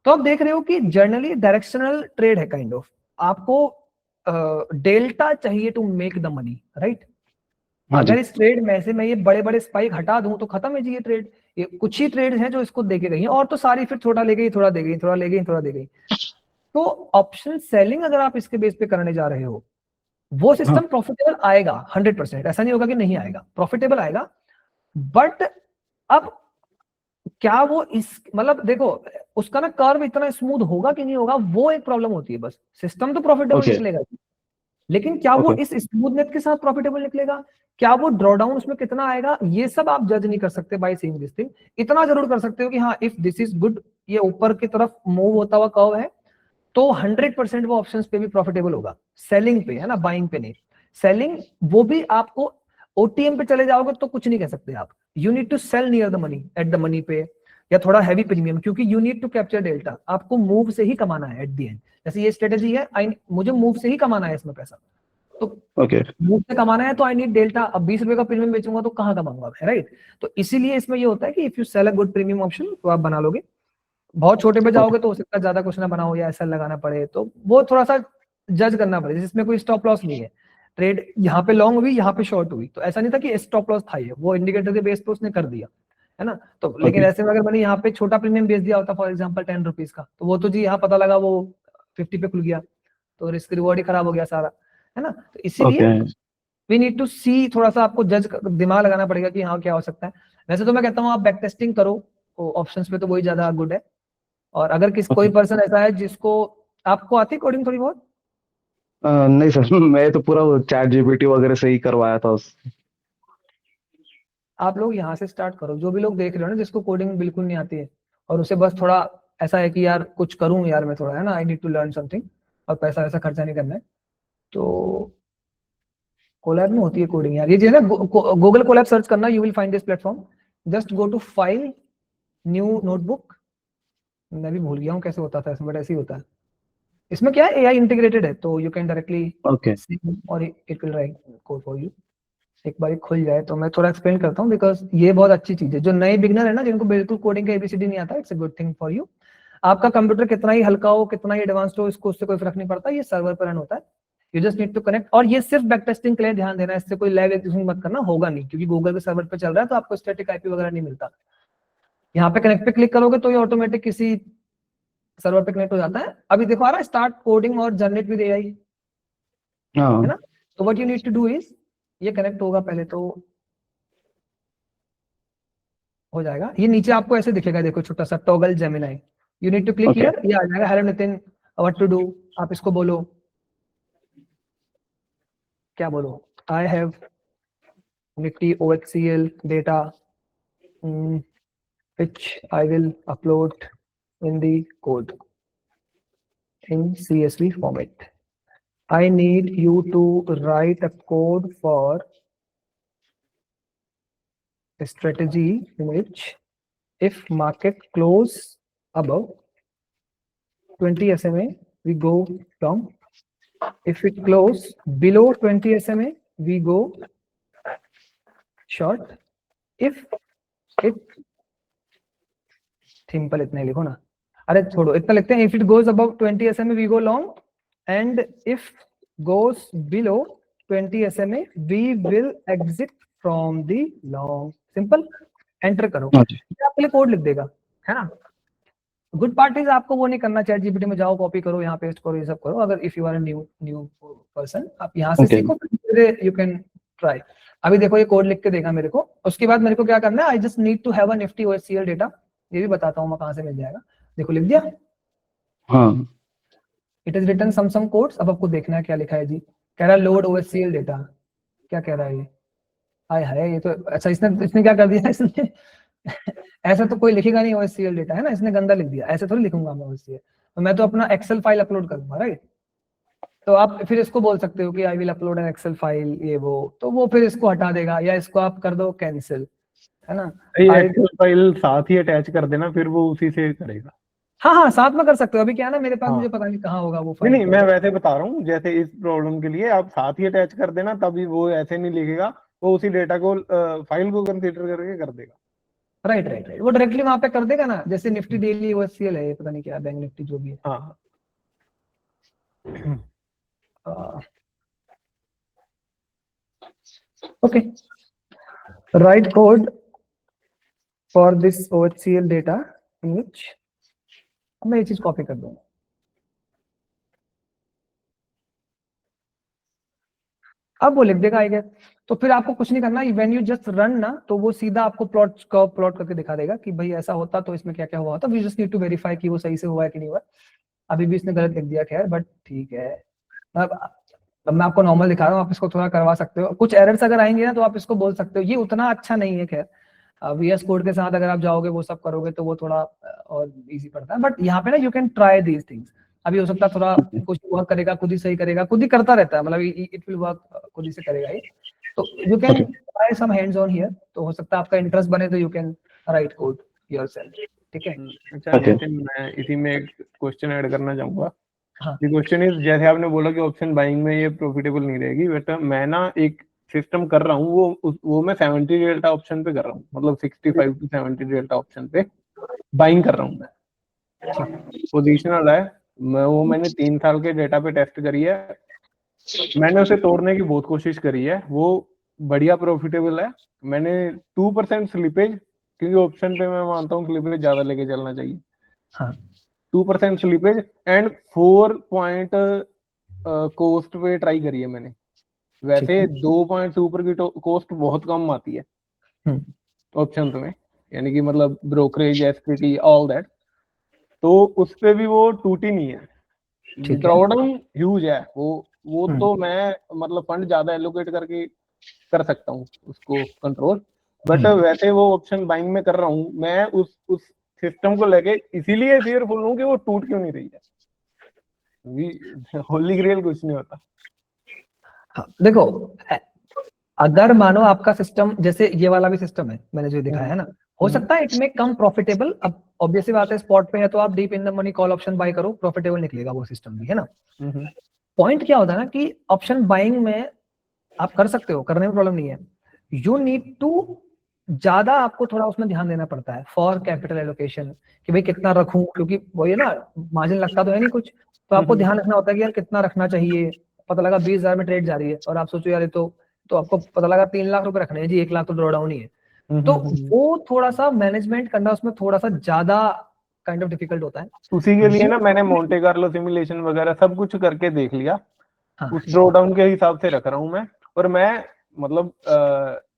Speaker 1: तो आप देख रहे हो कि जर्नली डायरेक्शनल ट्रेड है काइंड ऑफ, आपको डेल्टा चाहिए to make the money, right.
Speaker 5: हाँ जी।
Speaker 1: अगर इस ट्रेड में से मैं ये बड़े बड़े स्पाइक हटा दूं तो खत्म है जी ये ट्रेड। ये कुछ ही ट्रेड हैं जो इसको देके गई हैं, और तो सारी फिर थोड़ा ले गई, थोड़ा दे गई, थोड़ा ले गई, थोड़ा दे गई। तो ऑप्शन सेलिंग अगर आप इसके बेस पे करने जा रहे हो, वो
Speaker 5: हाँ।
Speaker 1: सिस्टम प्रॉफिटेबल आएगा 100%, ऐसा नहीं होगा कि नहीं आएगा, प्रॉफिटेबल आएगा। बट अब क्या वो इस, मतलब देखो उसका ना कर्व इतना स्मूथ होगा कि नहीं होगा, वो एक प्रॉब्लम होती है। बस सिस्टम तो प्रॉफिटेबल
Speaker 5: ओके।
Speaker 1: निकलेगा, लेकिन क्या वो
Speaker 5: ओके।
Speaker 1: इस स्मूथनेस के साथ प्रॉफिटेबल निकलेगा, क्या वो ड्रॉडाउन उसमें कितना आएगा, ये सब आप जज नहीं कर सकते बाय सीइंग दिस थिंग। इतना जरूर कर सकते हो कि हाँ, इफ दिस इज गुड, ये ऊपर की तरफ मूव होता हुआ कर्व है, तो 100% वो ऑप्शंस पे भी प्रॉफिटेबल होगा, सेलिंग पे, है ना, बाइंग पे नहीं। सेलिंग वो भी आपको, ओटीएम पे चले जाओगे तो कुछ नहीं कह सकते आप, you need to sell near the money, at the money पे, या थोड़ा हैवी प्रीमियम, क्योंकि you need to capture delta. आपको मूव से ही कमाना है एट द एंड। जैसे ये स्ट्रेटेजी है, मुझे मूव से ही कमाना है इसमें पैसा, तो
Speaker 5: ओके
Speaker 1: मूव से कमाना है तो आई नीड डेल्टा। अब 20 रुपए का प्रीमियम बेचूंगा तो कहाँ कमाऊंगा, राइट? तो इसीलिए इसमें ये होता है कि if you sell a good premium option तो आप बना लोगे। बहुत छोटे पे जाओगे तो हो सकता है ज्यादा कुछ ना बनाओ या ऐसा लगाना पड़े, तो वो थोड़ा सा जज करना पड़े। जिसमें कोई स्टॉप लॉस नहीं है, ट्रेड यहाँ पे लॉन्ग हुई, यहाँ पे शॉर्ट हुई, तो ऐसा नहीं था कि स्टॉप लॉस था, ये वो इंडिकेटर के बेस पे उसने कर दिया, है ना? तो लेकिन ऐसे में अगर मैंने यहाँ पे छोटा प्रीमियम बेच दिया होता, फॉर एग्जांपल 10 रुपीज का, तो वो तो जी यहाँ पता लगा वो 50 पे खुल गया, तो रिस्क रिवॉर्ड ही खराब हो गया सारा, है ना? तो इसीलिए वी नीड टू सी, थोड़ा सा आपको दिमाग लगाना पड़ेगा कि हाँ क्या हो सकता है। वैसे तो मैं कहता हूँ आप बैक टेस्टिंग करो ऑप्शंस पे, तो वही ज्यादा गुड है। और अगर कोई पर्सन ऐसा है जिसको, आपको आती है कोडिंग थोड़ी बहुत?
Speaker 5: नहीं सर, मैं तो पूरा चैट जीपीटी वगैरह से ही करवाया था
Speaker 1: आप लोग यहाँ से स्टार्ट करो, जो भी लोग देख रहे हो ना जिसको कोडिंग बिल्कुल नहीं आती है और उसे बस थोड़ा ऐसा है कि यार कुछ करूं यार मैं थोड़ा, है ना, I need to learn something, और पैसा वैसा खर्चा नहीं करना है, तो कोलैब में होती है कोडिंग यार। ये जो है ना, गूगल कोलैब सर्च करना, you will find this platform. Just go to file, new notebook, मैं भी भूल गया हूँ कैसे होता था इसमें, बट ऐसे ही होता है। इसमें क्या है, एआई इंटीग्रेटेड है, तो यू कैन डायरेक्टली
Speaker 5: ओके
Speaker 1: और it will write code for you. एक बार खुल जाए तो मैं थोड़ा एक्सप्लेन करता हूँ, बिकॉज ये बहुत अच्छी चीज है। जो नए बिगनर है ना, जिनको बिल्कुल कोडिंग का एबीसीडी नहीं आता, it's a good thing for you. आपका कंप्यूटर कितना ही हल्का हो, कितना ही एडवांस्ड हो, इसको उससे कोई फर्क नहीं पड़ता, ये सर्वर पर रन होता है। You just need to connect, और ये सिर्फ बैक टेस्टिंग के लिए ध्यान देना है, इससे कोई लैग एग्जीक्यूशन मत करना, होगा नहीं, क्योंकि गूगल के सर्वर पे चल रहा है, तो आपको स्टैटिक आईपी वगैरह नहीं मिलता। यहाँ पे कनेक्ट पे क्लिक करोगे तो ये ऑटोमेटिक किसी सर्वर पे कनेक्ट हो जाता है। अभी देखो आ रहा है स्टार्ट कोडिंग और जनरेट विद एआई,
Speaker 5: हाँ
Speaker 1: है ना? तो what you need to do is, ये कनेक्ट होगा पहले तो हो जाएगा। ये नीचे आपको ऐसे दिखेगा, देखो छोटा सा toggle Gemini, you need to click
Speaker 5: Okay.
Speaker 1: Here, ये आ जाएगा hello Nitin what to do. आप इसको बोलो, क्या बोलो, I have Nifty OHCL data which I will upload in the code in CSV format. I need you to write a code for a strategy in which if market close above 20 SMA, we go long. If it close below 20 SMA, we go short. If it simple इतना ही लिखो ना, अरे छोड़ो इतना लिखते हैं, if it goes above 20 SMA, we go long, and if goes below 20 SMA, we will exit from the long. Simple, enter करो,
Speaker 5: हाँ जी
Speaker 1: ये आपके लिए कोड लिख देगा, है ना? गुड पार्ट इज आपको वो नहीं करना, चैट जीपीटी में जाओ कॉपी करो, यहाँ पेस्ट करो, ये सब करो। अगर if you are new person, आप यहाँ से
Speaker 5: Okay.
Speaker 1: सीखो, फिर यू कैन ट्राई। अभी देखो ये कोड लिख के देगा मेरे को, उसके बाद मेरे को क्या करना है, I just need to have a Nifty OHCL data, ये भी बताता हूँ मैं कहाँ से मिल जाएगा। देखो लिख दिया,
Speaker 5: हाँ
Speaker 1: it is written some codes. अब आपको देखना है क्या लिखा है जी, कह रहा है लोड OHCL डेटा, क्या कह रहा है ये, हाय हाय, ये तो अच्छा इसने क्या कर दिया इसने ऐसा तो कोई लिखेगा नहीं OHCL डेटा, है ना, इसने गंदा लिख दिया, ऐसे थोड़ी लिखूंगा मैं OHCL, तो मैं तो अपना एक्सेल फाइल अपलोड करूंगा, राइट? तो आप फिर इसको बोल सकते हो कि I will upload an Excel file, ये वो, तो वो फिर इसको हटा देगा, या इसको आप कर दो कैंसिल, है ना?
Speaker 3: ये एक्सेल फाइल साथ ही अटैच कर देना, फिर वो उसी से करेगा।
Speaker 1: हाँ हाँ साथ में कर सकते हो। अभी क्या है ना, मेरे पास
Speaker 3: हाँ।
Speaker 1: मुझे पता नहीं कहाँ होगा वो
Speaker 3: नहीं
Speaker 1: फाइल,
Speaker 3: नहीं, मैं वैसे बता रहा हूँ, जैसे इस प्रॉब्लम के लिए आप साथ ही अटैच कर देना, तभी वो ऐसे नहीं लिखेगा, वो उसी डेटा को फाइल को कंसीडर करके कर देगा।
Speaker 1: राइट राइट राइट, वो डायरेक्टली वहां पे कर देगा ना, जैसे निफ्टी डेली OHCL है, ये पता नहीं क्या बैंक निफ्टी जो भी है।
Speaker 3: हाँ
Speaker 1: okay, right code for this OHCL data in which, मैं ये चीज कॉपी कर दूंगा। अब वो लिख देगा आई गेस, तो फिर आपको कुछ नहीं करना, व्हेन यू जस्ट रन ना, तो वो सीधा आपको प्लॉट करके दिखा देगा कि भाई ऐसा होता तो इसमें क्या क्या हुआ होता। We just need to verify कि वो सही से हुआ है कि नहीं हुआ। अभी भी इसने गलत लिख दिया, खैर बट ठीक है। अब मैं आपको नॉर्मल दिखा रहा हूँ, आप इसको थोड़ा करवा सकते हो। कुछ एरर्स अगर आएंगे ना तो आप इसको बोल सकते हो, ये उतना अच्छा नहीं है खैर। VS कोड के साथ अगर आप जाओगे वो सब करोगे तो वो थोड़ा और इजी पड़ता है, बट यहाँ पे ना you can try these things. अभी हो सकता है थोड़ा कुछ वर्क करेगा, खुद ही सही करेगा, खुद ही करता रहता है, मतलब इट विल वर्क, खुद ही से करेगा ये। तो you can
Speaker 5: Okay.
Speaker 1: Try some hands on here, तो हो सकता है आपका इंटरेस्ट बने तो you can write code yourself, ठीक है।
Speaker 3: अच्छा
Speaker 5: Okay.
Speaker 3: नितिन, मैं इसी में एक क्वेश्चन ऐड करना चाहूंगा।
Speaker 1: हाँ।
Speaker 3: द क्वेश्चन इज, जैसे आपने बोला कि ऑप्शन बाइंग में ये प्रॉफिटेबल नहीं रहेगी, बट मैं ना एक सिस्टम कर रहा हूँ, वो मैं 70 डेल्टा ऑप्शन पे कर रहा हूँ, मतलब 65 to 70 डेल्टा ऑप्शन पे बाइंग कर रहा हूँ मैं। पोजिशनल है, मैंने 3 साल के डेटा पे टेस्ट करी है, मैंने उसे तोड़ने की बहुत कोशिश करी है, वो बढ़िया प्रॉफिटेबल है। मैंने 2% स्लिपेज, क्योंकि ऑप्शन पे मैं मानता हूँ स्लिपेज ज्यादा लेके चलना चाहिए,
Speaker 1: हाँ
Speaker 3: 2% स्लिपेज एंड 4 पॉइंट कोस्ट पे ट्राई करी है मैंने। वैसे 2.2 पर की कोस्ट बहुत कम आती है ऑप्शन में, यानी कि मतलब ब्रोकरेज, एसपीटी, ऑल दैट, तो उस पे भी वो टूटी नहीं है।
Speaker 1: ठीक है।
Speaker 3: ड्रॉडाउन ह्यूज है, वो तो मैं मतलब फंड ज्यादा एलोकेट करके कर सकता हूँ उसको कंट्रोल, बट वैसे वो ऑप्शन बाइंग में कर रहा हूँ मैं, उस सिस्टम को लेके इसीलिए फियरफुल हूँ कि वो टूट क्यों नहीं रही है। होली ग्रेल कुछ नहीं होता।
Speaker 1: हाँ, देखो अगर मानो आपका सिस्टम जैसे ये वाला भी सिस्टम है मैंने जो दिखाया है ना, हो सकता है इट में कम प्रॉफिटेबल, अब ऑब्वियसली बात है स्पॉट पे है तो आप deep in the money call option buy करो, प्रॉफिटेबल निकलेगा वो सिस्टम भी, है ना। पॉइंट क्या होता है ना कि ऑप्शन बाइंग में आप कर सकते हो, करने में प्रॉब्लम नहीं है, यू नीड टू ज्यादा आपको थोड़ा उसमें ध्यान देना पड़ता है फॉर कैपिटल एलोकेशन, कि भाई कितना रखूं, क्योंकि वही है ना मार्जिन लगता तो है नहीं कुछ, तो आपको ध्यान रखना होता है कि यार कितना रखना चाहिए। पता लगा 20,000 में ट्रेड जा रही है और आप सोचो यार ये तो आपको पता लगा 3 लाख रुपए रखने हैं जी, 1 लाख तो ड्रॉ डाउन ही है, तो वो थोड़ा सा मैनेजमेंट करना उसमें थोड़ा सा ज्यादा काइंड ऑफ डिफिकल्ट होता है।
Speaker 3: उसी के लिए ना मैंने मोंटे कार्लो सिमुलेशन वगैरह सब कुछ करके देख लिया,
Speaker 1: हाँ।
Speaker 3: उस ड्रॉ डाउन के हिसाब से रख रहा हूँ मैं, और मैं मतलब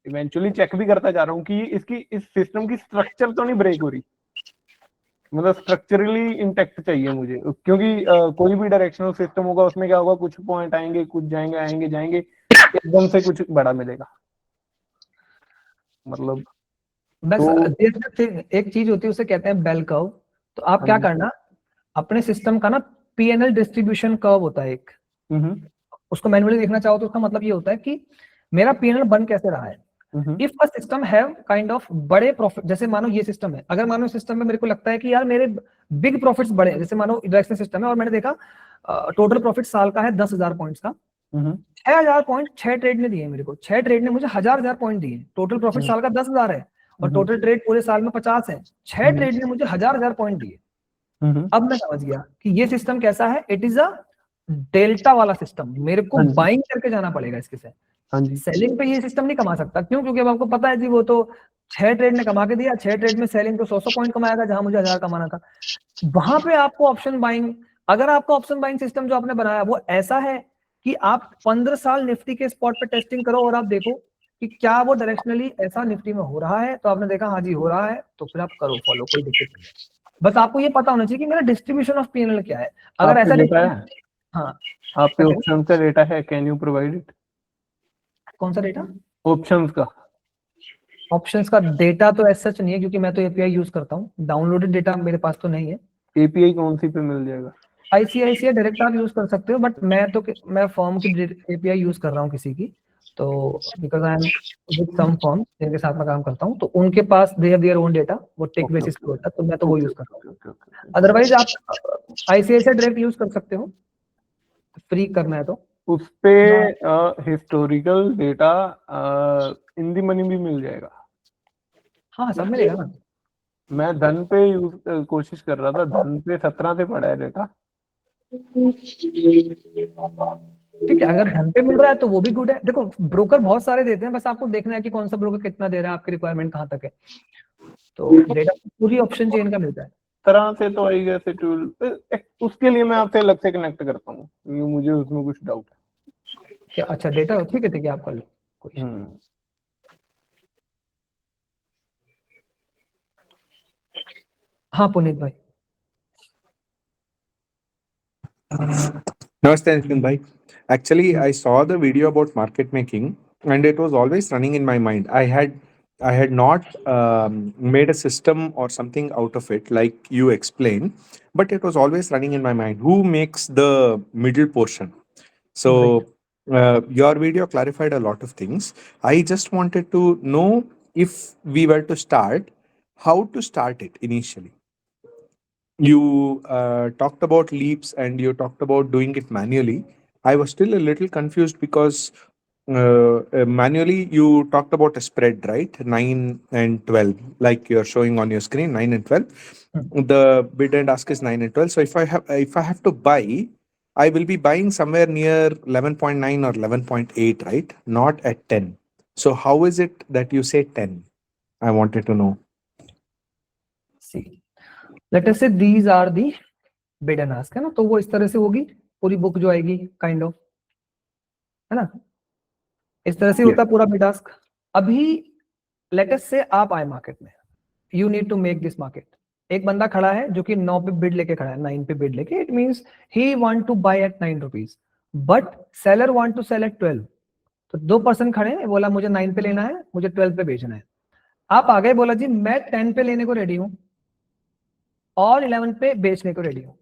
Speaker 3: इवेंचुअली चेक भी करता जा रहा हूँ कि इसकी इस सिस्टम की स्ट्रक्चर तो नहीं ब्रेक हो रही, मतलब स्ट्रक्चरली इंटेक्ट चाहिए मुझे, क्योंकि कोई भी डायरेक्शनल सिस्टम होगा उसमें क्या होगा, कुछ पॉइंट आएंगे, कुछ जाएंगे, आएंगे जाएंगे, एकदम से कुछ बड़ा मिलेगा, मतलब
Speaker 1: बस
Speaker 3: तो
Speaker 1: एक चीज होती है उसे कहते हैं बेल कर्व, तो आप क्या करना अपने सिस्टम का ना पीएनएल डिस्ट्रीब्यूशन कर्व होता है एक, उसको मैन्युअली देखना चाहो तो उसका मतलब ये होता है कि मेरा पीएनएल बन कैसे रहा है। If a system have kind of बड़े प्रॉफिट, जैसे मानो ये सिस्टम है, अगर मानो सिस्टम में मेरे को लगता है कि यार मेरे बिग प्रॉफिट्स बड़े हैं, जैसे मानो डायरेक्शनल सिस्टम है और मैंने देखा टोटल प्रॉफिट साल का है 10,000 पॉइंट्स का, 6,000 पॉइंट 6 ट्रेड ने दिए मेरे को, 6 ट्रेड ने मुझे 1,000 पॉइंट दिए, टोटल प्रॉफिट साल का 10,000 है और टोटल ट्रेड पूरे साल में 50 है, 6 ट्रेड ने मुझे 1,000 पॉइंट दिए। अब मैं समझ गया कि ये सिस्टम कैसा है, इट इज अ डेल्टा वाला सिस्टम, मेरे को बाइंग करके जाना पड़ेगा इसके से, सेलिंग पे ये सिस्टम नहीं कमा सकता, क्यों, क्योंकि अब आपको पता है जी वो तो 6 ट्रेड ने कमा के दिया, 6 ट्रेड में सेलिंग तो 100 पॉइंट कमाएगा जहां मुझे 1,000 कमाना था। वहां पे आपको ऑप्शन बाइंग, अगर आपका ऑप्शन बाइंग सिस्टम जो आपने बनाया वो ऐसा है कि आप 15 साल निफ्टी के स्पॉट पे टेस्टिंग करो और आप देखो कि क्या वो डायरेक्शनली ऐसा निफ्टी में हो रहा है, तो आपने देखा हाँ जी हो रहा है, तो फिर आप करो फॉलो, कोई दिक्कत नहीं। बस आपको ये पता होना चाहिए कि मेरा डिस्ट्रीब्यूशन ऑफ पीएनएल क्या है, अगर ऐसा
Speaker 3: डेटा है,
Speaker 1: हाँ
Speaker 3: आपके ऑप्शंस का डेटा है, कैन यू प्रोवाइड इट?
Speaker 1: कौन सा डेटा?
Speaker 3: ऑप्शंस का,
Speaker 1: ऑप्शंस का डेटा तो ऐसा सच नहीं है क्योंकि मैं तो एपीआई यूज करता हूँ, डाउनलोडेड डेटा मेरे पास तो नहीं है।
Speaker 3: एपीआई कौन सी पे मिल जाएगा?
Speaker 1: आईसीआईसीआई डायरेक्ट आप यूज कर सकते हो, बट मैं फर्म की एपीआई यूज कर रहा हूँ किसी की, तो because I am with some firm जिनके साथ मैं काम करता हूँ, तो उनके पास they have their own data, वो टेक बेसिस पे होता है, तो मैं तो वो यूज कर रहा हूँ। अदरवाइज आप आईसीआईसीआई डायरेक्ट यूज कर सकते हो, फ्री करना है तो।
Speaker 3: उस पे historical data in the money भी मिल जाएगा?
Speaker 1: हाँ सब मिलेगा ना।
Speaker 3: मैं धन पे यूज कोशिश कर रहा था, धन पे 17 से पड़ा है डेटा।
Speaker 1: ठीक है, अगर धन पे मिल रहा है तो वो भी गुड है, देखो ब्रोकर बहुत सारे देते हैं, बस आपको देखना है कि कौन सा ब्रोकर कितना दे रहा है, आपकी रिक्वायरमेंट कहाँ तक है, तो डेटा पूरी ऑप्शन चेन का मिलता है।
Speaker 3: तरह से तो आई गेस इट विल, उसके लिए मैं आपसे अलग से कनेक्ट करता हूँ क्योंकि मुझे उसमें कुछ डाउट है।
Speaker 1: क्या अच्छा डेटा, ठीक है आप कर लो, कोई हाँ पुनीत भाई।
Speaker 6: Namaste, Nitin bhai. Actually, I saw the video about market making, and it was always running in my mind. I had not made a system or something out of it, like you explained, but it was always running in my mind. Who makes the middle portion? So your video clarified a lot of things. I just wanted to know if we were to start, how to start it initially. You talked about leaps and you talked about doing it manually. I was still a little confused because manually you talked about a spread, right? 9 and 12, like you're showing on your screen, 9 and 12. The bid and ask is 9 and 12. So if I have to buy, I will be buying somewhere near 11.9 or 11.8, right? Not at 10. So how is it that you say 10? I wanted to know.
Speaker 1: See, let us say these are the bid and ask, है ना, तो वो इस तरह से होगी पूरी book जो आएगी, काइंड ऑफ, है ना, इस तरह से होता है पूरा बिड आस्क। अभी लेट अस से आप आए मार्केट में, you need to make this market, एक बंदा खड़ा है जो कि 9 पे बिड लेके खड़ा है, 9 पे बिड लेके, it means he want to buy at 9 rupees, but seller want to sell at 12। तो 2 पर्सन खड़े हैं, बोला मुझे 9 पे लेना है, मुझे 12 पे बेचना है। आप आ गए, बोला जी मैं 10 पे लेने को रेडी हूं और 11 पे बेचने को रेडी हूं।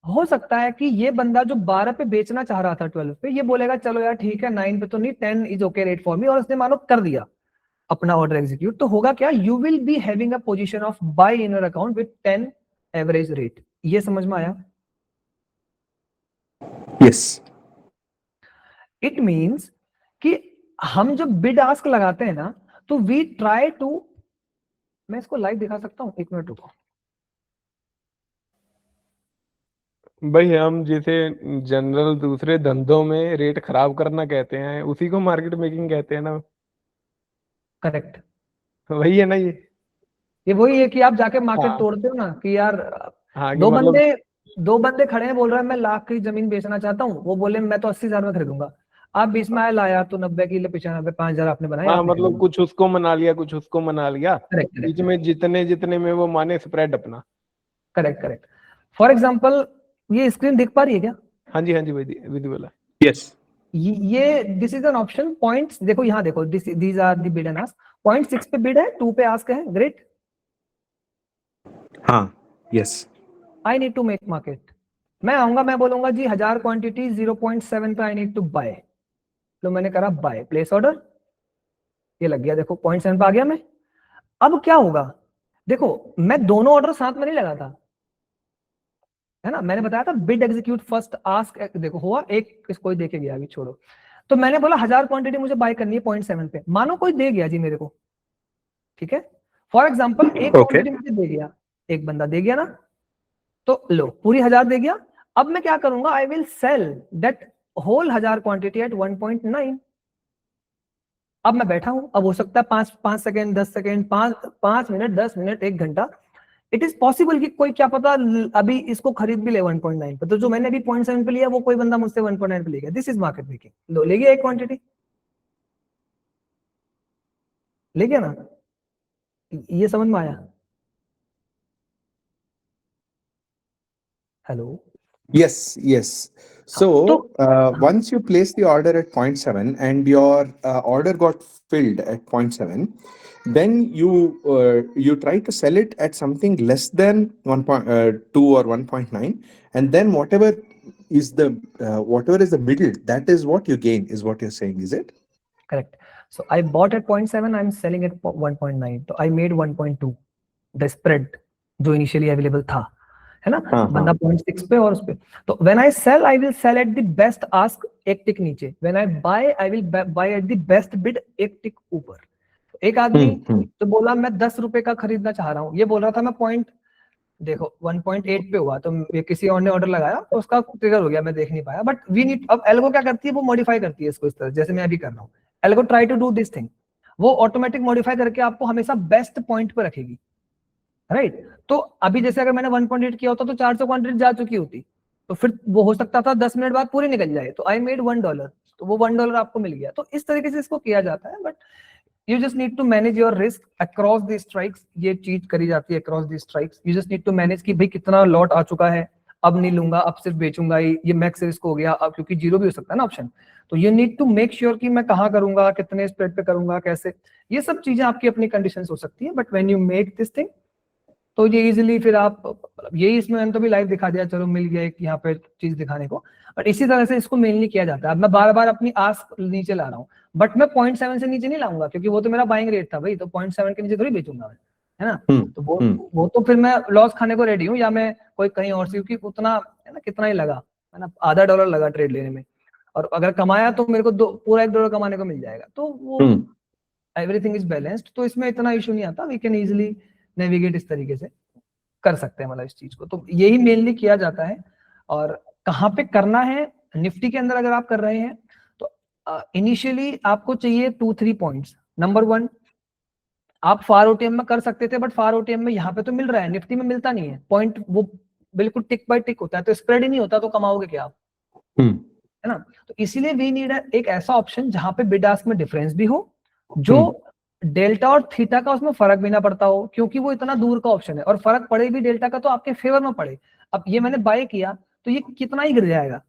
Speaker 1: हो सकता है कि ये बंदा जो 12 पे बेचना चाह रहा था 12 पे, ये बोलेगा चलो यार ठीक है 9 पे तो नहीं, 10 is okay rate for me, और उसने मानो कर दिया अपना ऑर्डर एग्जीक्यूट। तो होगा क्या, you will be having a position of buy in your account with 10 average rate. ये समझ में आया?
Speaker 6: यस।
Speaker 1: इट मींस कि हम जब बिड आस्क लगाते हैं ना, तो वी ट्राई टू, मैं इसको लाइव दिखा सकता हूं, 1 मिनट रुको।
Speaker 3: भाई हम जिसे जनरल दूसरे धंधों में रेट खराब करना कहते हैं, उसी को मार्केट मेकिंग कहते हैं ना।
Speaker 1: करेक्ट,
Speaker 3: वही है ना
Speaker 1: ये वही है कि आप जाके मार्केट
Speaker 3: हाँ।
Speaker 1: तोड़ते हो ना कि यार
Speaker 3: हाँ कि
Speaker 1: दो
Speaker 3: मतलब
Speaker 1: बंदे खड़े हैं, बोल रहे हैं मैं लाख की जमीन बेचना चाहता हूँ, वो बोले मैं तो 80,000 में खरीदूंगा, आप 20 में लाया तो 90 की 95, 5,000 आपने बनाया,
Speaker 3: हाँ
Speaker 1: आपने
Speaker 3: मतलब
Speaker 1: खरीदा।
Speaker 3: कुछ उसको मना लिया, कुछ उसको मना लिया,
Speaker 1: करेक्ट
Speaker 3: बीच में जितने जितने में वो माने स्प्रेड अपना।
Speaker 1: Correct correct. फॉर एग्जाम्पल ये स्क्रीन दिख पा रही है क्या?
Speaker 3: हाँ जी विजिबल है।
Speaker 6: यस।
Speaker 1: ये this is an option points, देखो यहाँ देखो, these are the bid and ask. 0.6 पे बिड है, 2 पे आस्क है, ग्रेट।
Speaker 6: हाँ, yes.
Speaker 1: I need to make market, मैं आऊंगा, मैं बोलूंगा जी 1000 क्वांटिटी 0.7 पे आई नीड टू बाय, तो मैंने करा बाय, प्लेस ऑर्डर, ये लग गया, देखो 0.7 पे आ गया मैं। अब क्या होगा, देखो मैं दोनों ऑर्डर साथ में नहीं लगाता, है ना, मैंने बताया था बिड एग्जीक्यूट फर्स्ट आस्क, देखो हुआ एक, कोई देके गया, अभी छोड़ो। तो मैंने बोला 1000 क्वांटिटी मुझे बाय करनी है 0.7 पे, मानो कोई दे गया जी मेरे को, ठीक है, फॉर एग्जाम्पल एक क्वांटिटी मुझे दे गया, एक बंदा दे गया ना, तो लो पूरी 1000 दे गया। अब मैं क्या करूंगा, I will sell that whole 1000 quantity at 1.9। अब मैं बैठा हूं, अब हो सकता है 5 सेकेंड, 10 सेकेंड, 5 मिनट, 10 मिनट, 1 घंटा, इट इज पॉसिबल कि कोई क्या पता अभी इसको खरीद भी ले 1.9 पे, तो जो मैंने अभी 0.7 पे लिया वो कोई बंदा मुझसे 1.9 पे ले गया, दिस इज मार्केट मेकिंग। लो ले गया एक क्वांटिटी, ले गया ना, ये समझ में आया? Hello?
Speaker 6: Yes, yes. So once you place the order at 0.7 and your order got filled at 0.7, then you try to sell it at something less than 1.2 or 1.9, and then whatever is the middle, that is what you gain, is what you're saying, is it?
Speaker 1: Correct. So I bought at 0.7, I'm selling at 1.9, so I made 1.2, the spread जो initially available था, है ना, बंदा 0.6 पे और उस पे। तो when I sell, I will sell at the best ask, एक टिक नीचे, when I buy, I will buy at the best bid, एक टिक ऊपर। एक आदमी तो बोला मैं 10 रुपए का खरीदना चाह रहा हूँ, ये बोल रहा था मैं देखो 1.8 पे हुआ, तो ये किसी और ने ऑर्डर लगाया तो उसका ट्रिगर हो गया, मैं देख नहीं पाया, बट वी नीड, अब एल्गो क्या करती है, वो मॉडिफाई करती है इसको इस तरह, जैसे मैं अभी कर रहा हूँ, algo try to do this thing, वो ऑटोमेटिक मॉडिफाई करके आपको हमेशा बेस्ट पॉइंट पे रखेगी, राइट। तो अभी जैसे अगर मैंने 1.8 किया होता तो 400 क्वांटिटी जा चुकी होती, तो फिर वो हो सकता था 10 मिनट बाद पूरी निकल जाए, तो आई मेड $1, तो वो $1 आपको मिल गया। तो इस तरीके से इसको किया जाता है, but you just need to manage your risk across the strikes, ये चीज करी जाती है across the strikes, you just need to manage कि भाई कितना लॉट आ चुका है, अब नहीं लूंगा, अब सिर्फ बेचूंगा, ये मैक्स रिस्क हो गया, अब क्योंकि जीरो भी हो सकता है ना ऑप्शन, तो you need to make sure कि मैं कहाँ करूंगा, कितने स्प्रेड पे करूंगा, कैसे, ये सब चीजें आपकी अपनी कंडीशंस हो सकती है, but when you make this thing, तो ये इजीली फिर आप, यही इसमें मैंने तो भी लाइव दिखा दिया, चलो मिल गया एक यहाँ पे चीज दिखाने को, बट इसी तरह से इसको मेनली किया जाता है। अब मैं बार बार अपनी आस्क नीचे ला रहा हूँ, बट मैं 0.7 से नीचे नहीं लाऊंगा, क्योंकि वो तो मेरा बाइंग रेट था भाई, तो 0.7 के नीचे थोड़ी बेचूंगा मैं, है ना। तो वो तो फिर मैं लॉस खाने को रेडी हूँ, या मैं कोई कहीं और से, क्योंकि उतना है ना, कितना ही लगा है ना, $0.50 लगा ट्रेड लेने में, और अगर कमाया तो मेरे को पूरा $1 कमाने को मिल जाएगा, तो वो एवरीथिंग इज बैलेंस्ड, तो इसमें इतना इशू नहीं आता, वी कैन इजिली नेविगेट इस तरीके से कर सकते हैं मतलब इस चीज को। तो यही मेनली किया जाता है। और कहाँ पे करना है, निफ्टी के अंदर अगर आप कर रहे हैं तो इनिशियली आपको चाहिए 2-3 पॉइंट्स। नंबर 1, आप फार ओटीएम में कर सकते थे, बट फार ओटीएम में यहाँ पे तो मिल रहा है, निफ्टी में मिलता नहीं है पॉइंट, वो बिल्कुल टिक बाय टिक होता है, तो स्प्रेड ही नहीं होता, तो कमाओगे क्या आप, है ना। तो इसीलिए वी नीड एक ऐसा ऑप्शन जहां पे बिड आस्क में डिफरेंस भी हो, जो डेल्टा और थीटा का उसमें फर्क भी ना पड़ता हो, क्योंकि वो इतना दूर का ऑप्शन है, और फर्क पड़े भी डेल्टा का तो आपके फेवर में पड़े। अब ये मैंने बाय किया तो ये कितना ही गिर जाएगा,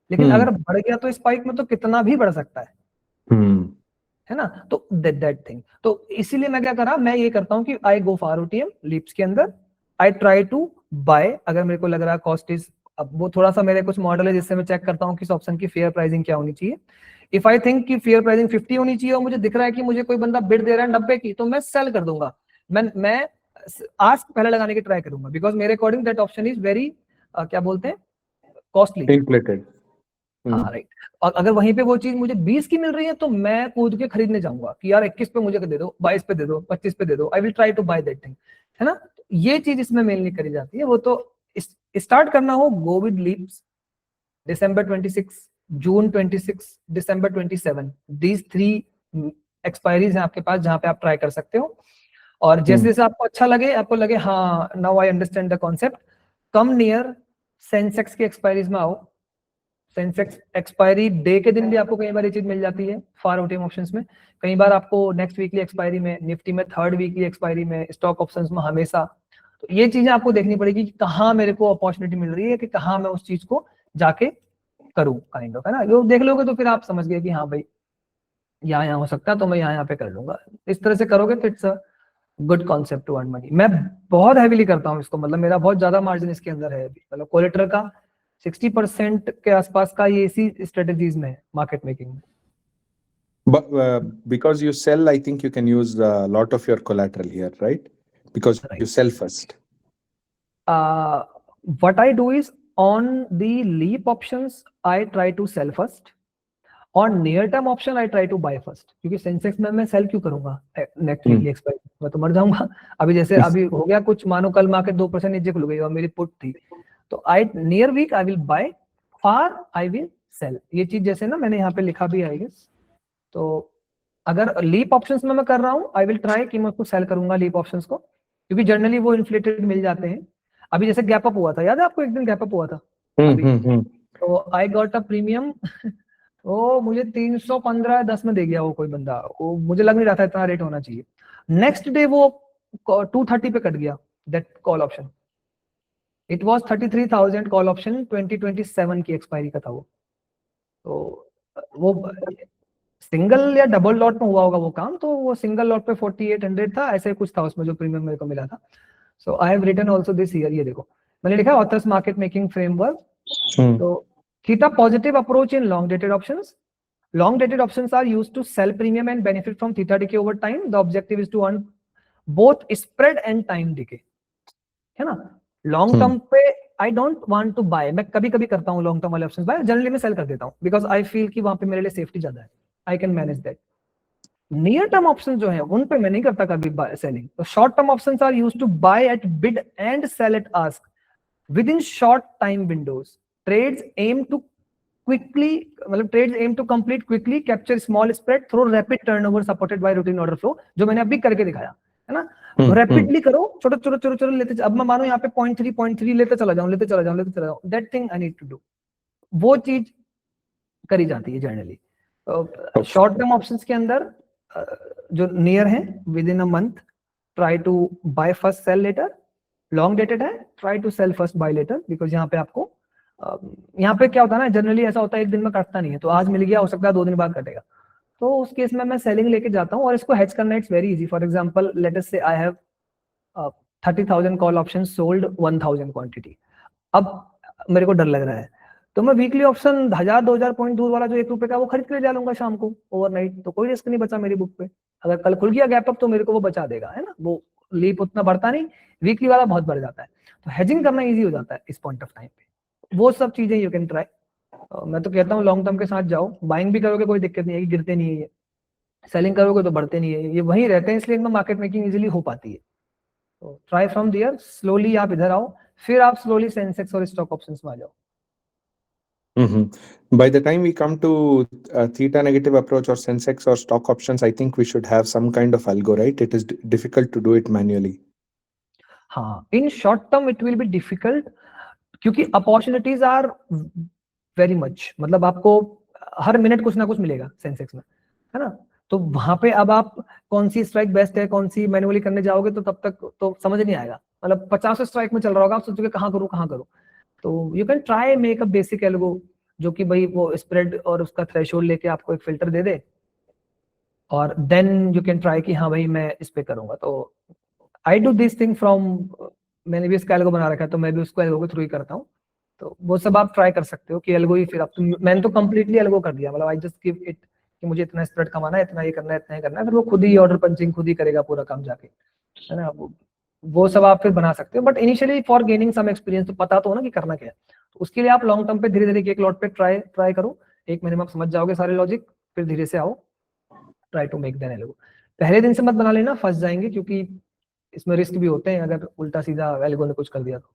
Speaker 1: लेकिन अगर बढ़ गया तो स्पाइक में तो कितना भी बढ़ सकता है ना। तो दैट थिंग, तो इसीलिए मैं क्या करा, मैं ये करता हूँ कि आई गो फॉर ओटीएम लीप्स के अंदर, आई ट्राई टू बाय अगर मेरे को लग रहा है कॉस्ट इज, अब वो थोड़ा सा मेरे कुछ मॉडल है जिससे मैं चेक करता हूँ किस ऑप्शन की फेयर प्राइसिंग क्या होनी चाहिए। इफ आई थिंक कि फेयर प्राइसिंग 50 होनी चाहिए और मुझे दिख रहा है कि मुझे कोई बंदा बिड दे रहा है 90 की, तो मैं सेल कर दूंगा, मैं आस्क पहले लगाने की ट्राई करूंगा, बिकॉज मेरे according that option is very क्या बोलते हैं, कॉस्टली,
Speaker 6: Inflated.
Speaker 1: हाँ राइट। और अगर वहीं पे वो चीज मुझे 20 की मिल रही है तो मैं कूद के खरीदने जाऊंगा कि यार 21 पे मुझे दे दो, 22 पे दे दो, 25 पे दे दो, I will try to buy that thing, है ना। ये चीज इसमें मेनली करी जाती है। वो तो स्टार्ट करना हो, go with leaps, December 26, June 26, December 27, these 3 expiries हैं आपके पास जहां पे आप ट्राई कर सकते हो। और जैसे जैसे आपको अच्छा लगे, आपको लगे हाँ now I understand the concept, come near Sensex की एक्सपायरीज में आओ। सेंसेक्स एक्सपायरी डे के दिन भी आपको कई बार ये चीज मिल जाती है फार ओटीएम ऑप्शंस में, कई बार आपको नेक्स्ट वीकली एक्सपायरी में, निफ्टी में 3rd वीकली एक्सपायरी में, स्टॉक ऑप्शंस में हमेशा। तो ये चीजें आपको देखनी पड़ेगी कि कहाँ मेरे को अपॉर्चुनिटी मिल रही है, कि कहाँ मैं उस चीज को जाके करूं, काइंड ऑफ, है ना। जो देख लोगे तो फिर आप समझ गए कि हाँ भाई यहाँ हो सकता है, तो मैं यहाँ पे कर लूंगा। इस तरह से करोगे तो it's a good concept to earn money. मैं बहुत हैवीली करता हूँ इसको, मतलब मेरा बहुत ज्यादा मार्जिन इसके अंदर है, मतलब कोलेटरल का 60% के आसपास का ये इसी स्ट्रेटेजीज में है मार्केट मेकिंग में।
Speaker 6: But because you sell, I think you can use a lot of your collateral here, right? Because
Speaker 1: Right.
Speaker 6: you sell first.
Speaker 1: What I do is on the leap options I try to sell first, on near term option I try to buy first, क्योंकि Sensex में मैं cell क्यों करूंगा next weekly expire, मैं तो मर जाऊंगा। अभी जैसे अभी हो गया कुछ, मानो कल मार्केट 2% नीचे खुल गई और मेरी पुट थी, तो I near week I will buy, far I will sell. ये चीज जैसे ना मैंने यहाँ पे लिखा भी आई गेस। तो अगर लीप ऑप्शंस में मैं कर रहा हूँ, आई विल ट्राई कि मैं उसको सेल करूंगा लीप ऑप्शंस को, क्योंकि जनरली वो इन्फ्लेटेड मिल जाते हैं। अभी जैसे गैप अप हुआ था, याद है आपको, एक दिन गैप अप हुआ था अभी, तो आई गॉट अ प्रीमियम, वो मुझे 315.10 में दे गया वो कोई बंदा, वो मुझे लग नहीं रहा था इतना रेट होना चाहिए। नेक्स्ट डे वो 230 पे कट गया that call option, it was 33,000 call option, 2027 की एक्सपायरी का था वो। तो वो सिंगल या डबल लॉट में हुआ होगा वो काम, तो वो सिंगल लॉट पे 4800 था, ऐसे कुछ था उसमें जो प्रीमियम मेरे को मिला था। So I have written also this year, ये देखो मैंने लिखा ऑथर्स मार्केट मेकिंग फ्रेमवर्क। तो theta positive approach in long dated options, long dated options are used to sell premium and benefit from theta decay over time. The objective is to earn both spread and time decay, है ना। Long term पे I don't want to buy, मैं कभी कभी करता हूँ long term वाले options buy, generally मैं सेल कर देता हूँ, बिकॉज आई फील कि वहां पे मेरे लिए सेफ्टी ज्यादा है, I can manage that. Near term options जो है उन पे मैं नहीं करता कभी सेलिंग। तो short term options are used to buy at bid and sell at ask within short time windows. Trades aim to quickly, मतलब trades aim to complete quickly, capture small spread through rapid turnover supported by routine order flow, जो मैंने अभी करके दिखाया है ना। तो rapidly करो, छोटे छोटे छोटे छोटे लेते, अब मैं मानो यहाँ पे 0.3 लेते चला जाऊं, लेते चला जाऊं, that thing I need to do, वो चीज करी जाती है जनरली। शॉर्ट टर्म ऑप्शंस के अंदर जो नियर है within a month, try to buy first sell later. Long dated है, try to sell first buy later, because यहाँ पे आपको यहाँ पे क्या होता है ना, जनरली ऐसा होता है एक दिन में कटता नहीं है, तो आज मिल गया, हो सकता है 2 दिन बाद कटेगा, तो उस केस में मैं सेलिंग लेके जाता हूँ और इसको हेज करना it's very easy. For example let us say I have 30,000 call option sold 1000 quantity. अब मेरे को डर लग रहा है तो मैं वीकली ऑप्शन 1000-2000 पॉइंट दूर वाला जो 1 रुपए का वो खरीद के ले जा लूंगा शाम को ओवरनाइट, तो कोई रिस्क नहीं बचा मेरी बुक पे। अगर कल खुल गया गैप अप तो मेरे को वो बचा देगा, है ना, वो लीप उतना बढ़ता नहीं, वीकली वाला बहुत बढ़ जाता है। तो हेजिंग करना इजी हो जाता है इस पॉइंट ऑफ टाइम पे। वो सब चीजें यू कैन ट्राई। मैं तो कहता हूँ लॉन्ग टर्म के साथ जाओ, बाइंग भी करोगे कोई दिक्कत नहीं है, गिरते नहीं है ये, सेलिंग करोगे तो बढ़ते नहीं है, ये वहीं रहते हैं, इसलिए इनमें मार्केट मेकिंग इजीली हो पाती है। तो ट्राई फ्रॉम देयर, स्लोली आप इधर आओ, फिर आप स्लोली सेंसेक्स और स्टॉक ऑप्शंस में आ जाओ।
Speaker 6: By the time we come to theta negative approach or Sensex or stock options, I think we should have some kind of algo, right? It is difficult to do it manually.
Speaker 1: हाँ, in short term it will be difficult, क्योंकि opportunities are very much, मतलब आपको हर minute कुछ ना कुछ मिलेगा Sensex में, है ना। तो वहां पे अब आप कौन सी स्ट्राइक बेस्ट है, कौन सी मैनुअली करने जाओगे तो तब तक तो समझ नहीं आएगा। मतलब 50 स्ट्राइक में चल रहा होगा, आप सोचोगे कहाँ करूँ। तो you can try make a basic algo जो कि भाई वो स्प्रेड और उसका थ्रेशोल्ड लेके आपको एक फिल्टर दे दे, और देन यू कैन ट्राई कि हाँ भाई मैं इस पे करूंगा। तो I do this thing from, मैंने भी इसका एल्गो बना रखा है तो मैं भी उसको एल्गो के थ्रू ही करता हूँ। तो वो सब आप ट्राई कर सकते हो कि एल्गो ही, फिर आप मैंने तो कंप्लीटली एल्गो कर दिया, मतलब आई जस्ट गिव इट कि मुझे इतना स्प्रेड कमाना है, इतना ये करना है, इतना ही करना है, फिर वो खुद ही ऑर्डर पंचिंग खुद ही करेगा पूरा काम जाके, है ना। वो सब आप फिर बना सकते हो, but initially for gaining some experience तो पता तो हो ना कि करना क्या है। तो उसके लिए आप लॉन्ग टर्म पे धीरे धीरे एक लॉट पे ट्राई करो, 1 महीने में आप समझ जाओगे सारे लॉजिक, फिर धीरे से आओ, try to make then algo. पहले दिन से मत बना लेना, फंस जाएंगे, क्योंकि इसमें रिस्क भी होते हैं अगर उल्टा सीधा एल्गो ने कुछ कर दिया तो।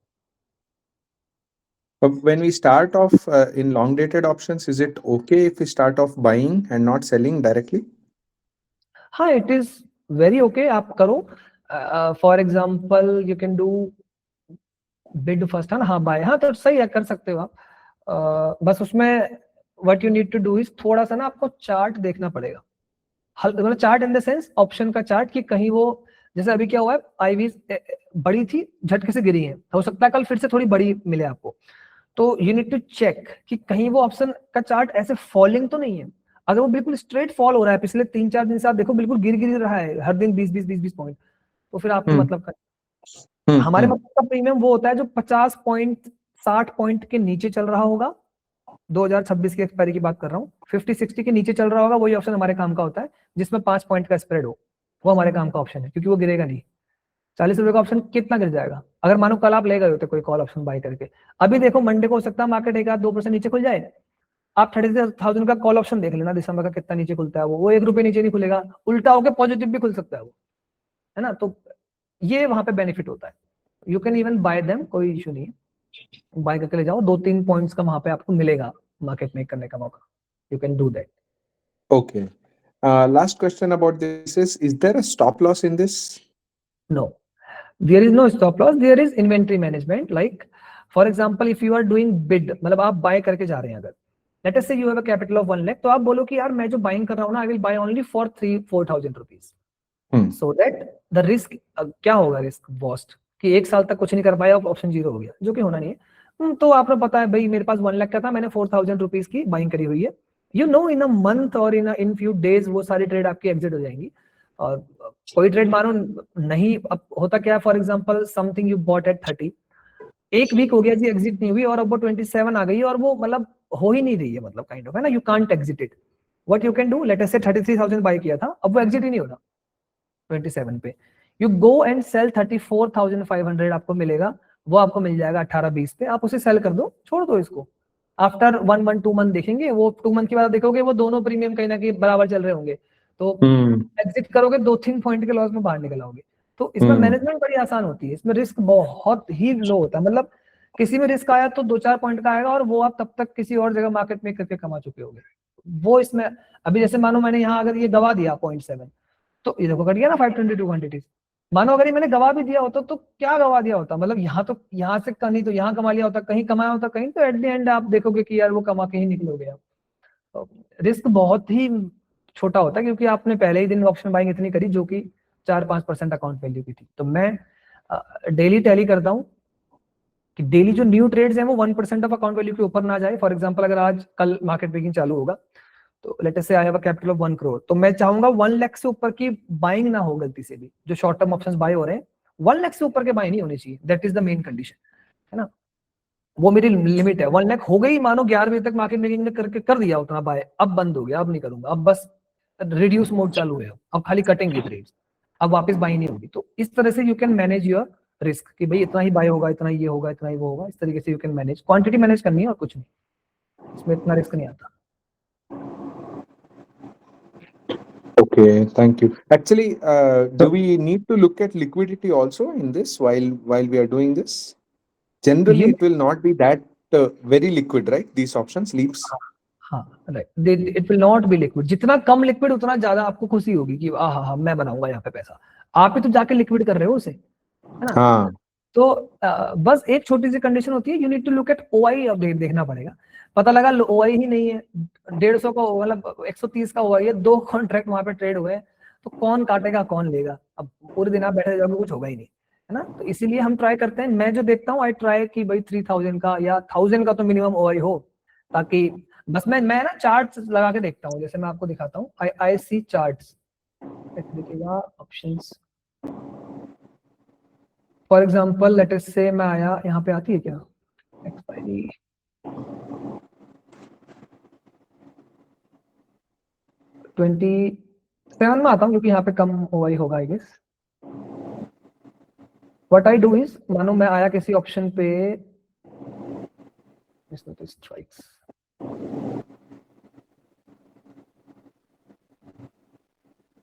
Speaker 6: But when we start off in long dated options, is it okay if we start off buying and not selling directly?
Speaker 1: हाँ, इट इज वेरी ओके, आप करो। For example you can do bid first, है ना, हाँ bye, हाँ तो सही है, कर सकते हो आप। बस उसमें what you need to do is थोड़ा सा ना आपको चार्ट देखना पड़ेगा, मतलब chart in the sense option का चार्ट, कि कहीं वो, जैसे अभी क्या हुआ है, आईवी बड़ी थी झटके से गिरी है, हो सकता है कल फिर से थोड़ी बड़ी मिले आपको। तो यू नीड टू चेक कि कहीं वो ऑप्शन का चार्ट ऐसे फॉलिंग तो नहीं है। अगर वो बिल्कुल स्ट्रेट फॉल हो रहा है, पिछले 3-4 दिन से आप देखो बिल्कुल गिर रहा है हर दिन 20-20 पॉइंट, तो फिर आपको मतलब हमारे मतलब का प्रीमियम वो होता है जो 50 पॉइंट 60 पॉइंट के नीचे चल रहा होगा, 2026 की एक्सपायरी की बात कर रहा हूँ, 50-60 के नीचे चल रहा होगा, वही ऑप्शन हमारे काम का होता है, जिसमें 5 पॉइंट का स्प्रेड हो, वो हमारे काम का ऑप्शन है, क्योंकि वो गिरेगा नहीं। 40 रुपए का ऑप्शन कितना गिर जाएगा, अगर मानो कल आप ले गए होते कोई कॉल ऑप्शन बाय करके, अभी देखो मंडे को हो सकता है मार्केट 1-2% नीचे खुल जाए, आप 30,000 का कॉल ऑप्शन देख लेना दिसंबर का कितना नीचे खुलता है, वो 1 रुपए नीचे नहीं खुलेगा, उल्टा होकर पॉजिटिव भी खुल सकता है वो, है ना। तो ये वहां पे बेनिफिट होता है, you can even bye them, कोई इशू नहीं है, बाय करके ले जाओ, 2-3 पॉइंट्स का वहां पे आपको मिलेगा मार्केट मेक करने का मौका, you can do that.
Speaker 6: Okay. Last question about this is there a stop loss in this?
Speaker 1: No, there is no stop loss, there is inventory management. Like for example, if you are doing bid, मतलब आप bye करके जा रहे हैं, अगर let us say you have a capital of 1 lakh, तो आप बोलो कि यार मैं जो बाइंग कर रहा हूँ ना, I will buy only for 3-4,000 rupees, so that the risk क्या होगा, रिस्क कॉस्ट कि 1 साल तक कुछ नहीं कर पाया, ऑप्शन 0 हो गया, जो कि होना नहीं है। तो आपने पता है भाई मेरे पास 1 लाख का था, मैंने 4,000 रुपीज की बाइंग करी हुई है, you know in a month और इन फ्यू डेज वो सारी ट्रेड आपकी एग्जिट हो जाएंगी। और कोई ट्रेड मानो नहीं, अब होता क्या है, for example something you bought at 30, 1 week हो गया जी, एग्जिट नहीं हुई, और अब वो 27 आ गई है, और वो मतलब हो ही नहीं रही है, मतलब काइंड ऑफ, है ना, you can't exit it. What you can do, late us से 33,000 बाय किया था, अब वो एग्जिट ही नहीं हो रहा 27 पे, यू गो एंड सेल 34,500 आपको मिलेगा, वो आपको मिल जाएगा 18-20 पे, आप उसे सेल कर दो, छोड़ दो इसको। आफ्टर 1-2 मंथ देखेंगे, वो 2 मंथ के बाद देखोगे वो दोनों प्रीमियम कहीं ना कहीं बराबर चल रहे होंगे, तो एग्जिट करोगे 2-3 पॉइंट के लॉस में बाहर निकल आओगे। तो इसमें मैनेजमेंट बड़ी आसान होती है, इसमें रिस्क बहुत ही लो होता है, मतलब किसी में रिस्क आया तो 2-4 पॉइंट का आएगा, और वो आप तब तक किसी और जगह मार्केट में करके कमा चुके होगे। वो इसमें अभी जैसे मानो मैंने यहाँ अगर ये गवा दिया 0.7, तो ये देखो कट गया ना 522 क्वांटिटीज। मानो अगर ये मैंने गवा भी दिया होता तो क्या गवा दिया होता, मतलब यहाँ तो यहाँ से नहीं तो यहाँ कमा लिया होता, कहीं कमाया होता कहीं, तो एट द एंड आप देखोगे कि यार वो कमा के ही निकलोगे आप। तो रिस्क बहुत ही छोटा होता है, क्योंकि आपने पहले ही दिन ऑप्शन बाइंग इतनी करी जो कि 4-5% अकाउंट वैल्यू की थी। तो मैं डेली टैली करता हूँ कि डेली जो न्यू ट्रेड्स हैं वो 1% ऑफ अकाउंट वैल्यू के ऊपर ना जाए। फॉर एग्जांपल अगर आज कल मार्केट ब्रेकिंग चालू होगा, तो late us say I have a capital of 1 crore, तो मैं चाहूंगा 1 लाख से ऊपर की बाइंग ना हो गलती से भी, जो शॉर्ट टर्म ऑप्शंस बाय हो रहे हैं 1 लाख से ऊपर के बाय नहीं होने चाहिए, that is the main condition, है ना। वो मेरी लिमिट है, 1 लाख हो गई, मानो 11 बजे तक मार्केट मेकिंग ने करके कर दिया उतना बाय, अब बंद हो गया, अब नहीं करूंगा, अब बस रिड्यूस मोड चालू है, अब खाली कटेंगे ट्रेड्स, अब वापस बाई नहीं होगी। तो इस तरह से you can manage your risk कि भाई इतना ही बाय होगा, इतना ये होगा, इतना ही वो होगा, इस तरीके से you can manage, quantity manage करनी है और कुछ नहीं, इसमें इतना रिस्क नहीं आता।
Speaker 6: Okay, thank you. Actually, do we need to look at liquidity also in this while we are doing this? Generally,
Speaker 1: You-
Speaker 6: it will not be that very liquid, right? These options, leaps.
Speaker 1: हाँ right, it will not be liquid, जितना कम liquid उतना ज्यादा आपको खुशी होगी कि हाँ मैं बनाऊंगा यहाँ पे पैसा, आप ही तो जाके लिक्विड कर रहे हो उसे, है ना।
Speaker 6: हाँ,
Speaker 1: तो बस एक छोटी सी कंडीशन होती है, you need to look at OI update, देखना पड़ेगा, पता लगा ओआई ही नहीं है, 150 का मतलब 130 का ओआई है, 2 कॉन्ट्रैक्ट वहां पे ट्रेड हुए, तो कौन काटेगा कौन लेगा, अब पूरे दिन आप बैठे जाओगे कुछ होगा ही नहीं, है ना। तो इसीलिए हम ट्राई करते हैं, मैं जो देखता हूँ आई ट्राई कि भाई 3000 का या 1000 का तो मिनिमम ओआई हो, ताकि बस मैं ना चार्ट्स लगा के देखता हूँ, जैसे मैं आपको दिखाता हूँ, आई सी चार्ट्स, देखिएगा options, for example let us से मैं आया, यहाँ पे आती है क्या एक्सपायरी, ट्वेंटी 7 में आता हूँ, क्योंकि यहाँ पे कम ओआई होगा I guess. What I do is, मानो मैं आया किसी ऑप्शन पे, स्ट्राइक्स,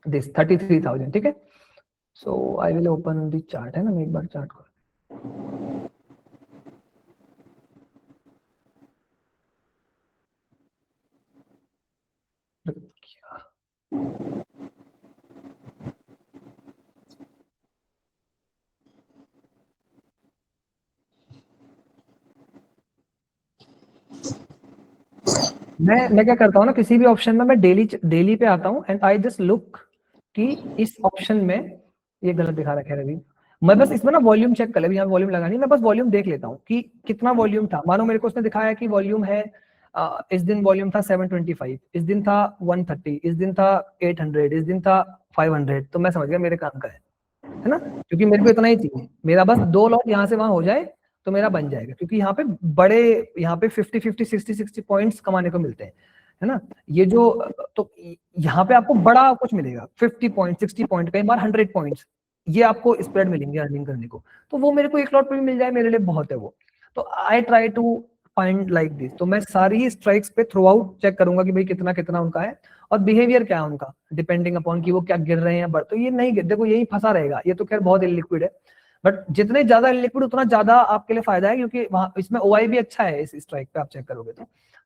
Speaker 1: दिस 33,000, ठीक है। So I will open the chart, है ना, मैं एक बार चार्ट को, मैं क्या करता हूँ ना, किसी भी ऑप्शन में मैं डेली पे आता हूँ एंड आई जस्ट लुक कि इस ऑप्शन में, ये गलत दिखा रखा है रवि, मैं बस इसमें ना वॉल्यूम चेक कर ले, यहाँ वॉल्यूम लगा नहीं, मैं बस वॉल्यूम देख लेता हूँ कि कितना वॉल्यूम था, मानो मेरे को उसने दिखाया कि वॉल्यूम है, इस दिन वॉल्यूम था 725, इस दिन था 130, इस दिन था 800, इस दिन था 500, तो मैं समझ गया मेरे काम का है ना, क्योंकि मेरे को इतना ही चाहिए, मेरा बस 2 लॉट यहाँ से वहां हो जाए तो मेरा बन जाएगा, क्योंकि यहाँ पे बड़े, यहाँ पे 50 60 पॉइंट्स कमाने को मिलते हैं, है ना। ये जो, तो यहाँ पे आपको बड़ा कुछ मिलेगा, 50 पॉइंट 60 पॉइंट, कई बार 100 पॉइंट्स, ये आपको स्प्रेड मिलेंगे अर्निंग करने को, तो वो मेरे को एक लॉट पे भी मिल जाए मेरे लिए बहुत है वो। तो I try to find like this, तो मैं सारी स्ट्राइक्स पे थ्रू आउट चेक करूंगा कि भाई कितना कितना उनका है और बिहेवियर क्या है उनका, डिपेंडिंग अपॉन कि वो क्या गिर रहे हैं, तो ये नहीं गिर, देखो यही फंसा रहेगा, ये तो खैर बहुत इलिक्विड है, बट जितने ज्यादा इलिक्विड उतना ज्यादा आपके लिए फायदा है, क्योंकि वहां इसमें ओआई भी अच्छा है, इस स्ट्राइक पे आप चेक करोगे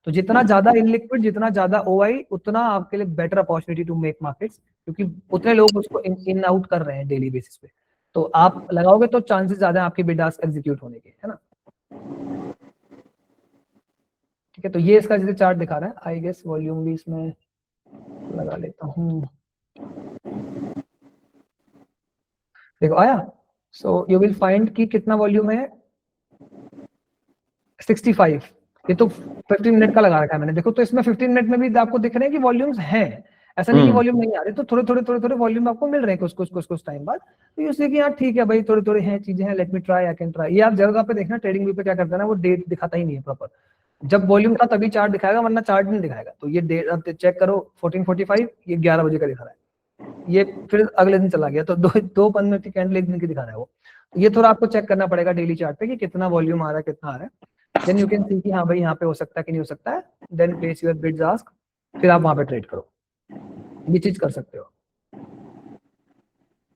Speaker 1: तो जितना ज्यादा इलिक्विड, जितना ज्यादा ओआई, उतना आपके लिए better opportunity to make markets, क्योंकि उतने लोग उसको इन आउट कर रहे हैं डेली बेसिस पे, तो आप लगाओगे तो चांसेस ज्यादा है आपकी बिड आस्क एग्जीक्यूट होने के, है ना। ठीक है, तो ये इसका जैसे चार्ट दिखा रहा है, आई गेस वॉल्यूम भी इसमें लगा लेता हूँ, देखो आया, सो यू विल फाइंड कि कितना वॉल्यूम है, 65, ये तो 15 मिनट का लगा रखा है मैंने, देखो तो इसमें 15 मिनट में भी आपको दिख रहे हैं कि वॉल्यूम्स हैं, ऐसा नहीं कि वॉल्यूम नहीं आ रहे, तो थोड़े वॉल्यूम आपको मिल रहे हैं कुछ टाइम बाद, तो ये कि हाँ ठीक है भाई, थोड़े हैं चीजें हैं, let me try, I can try. ये आप जगह पे देखना, ट्रेडिंग व्यू पे क्या करता है ना, वो डेट दिखाता ही नहीं है प्रॉपर, जब वॉल्यूम था तभी चार्ट दिखाएगा, वरना चार्ट नहीं दिखाएगा। तो ये डेट चेक करो 14:45, ये 11 बजे का दिखा रहा है, ये फिर अगले दिन चला गया, तो दो 15 मिनट की कैंडल एक दिन की दिखा रहा है वो, ये थोड़ा आपको चेक करना पड़ेगा डेली चार्ट पे कि कितना वॉल्यूम आ रहा है, कितना आ रहा है, देन यू कैन सी कि हाँ भाई यहाँ पे हो सकता है कि नहीं हो सकता है, then place your bids ask, फिर आप वहां पे ट्रेड करो, ये चीज कर सकते हो।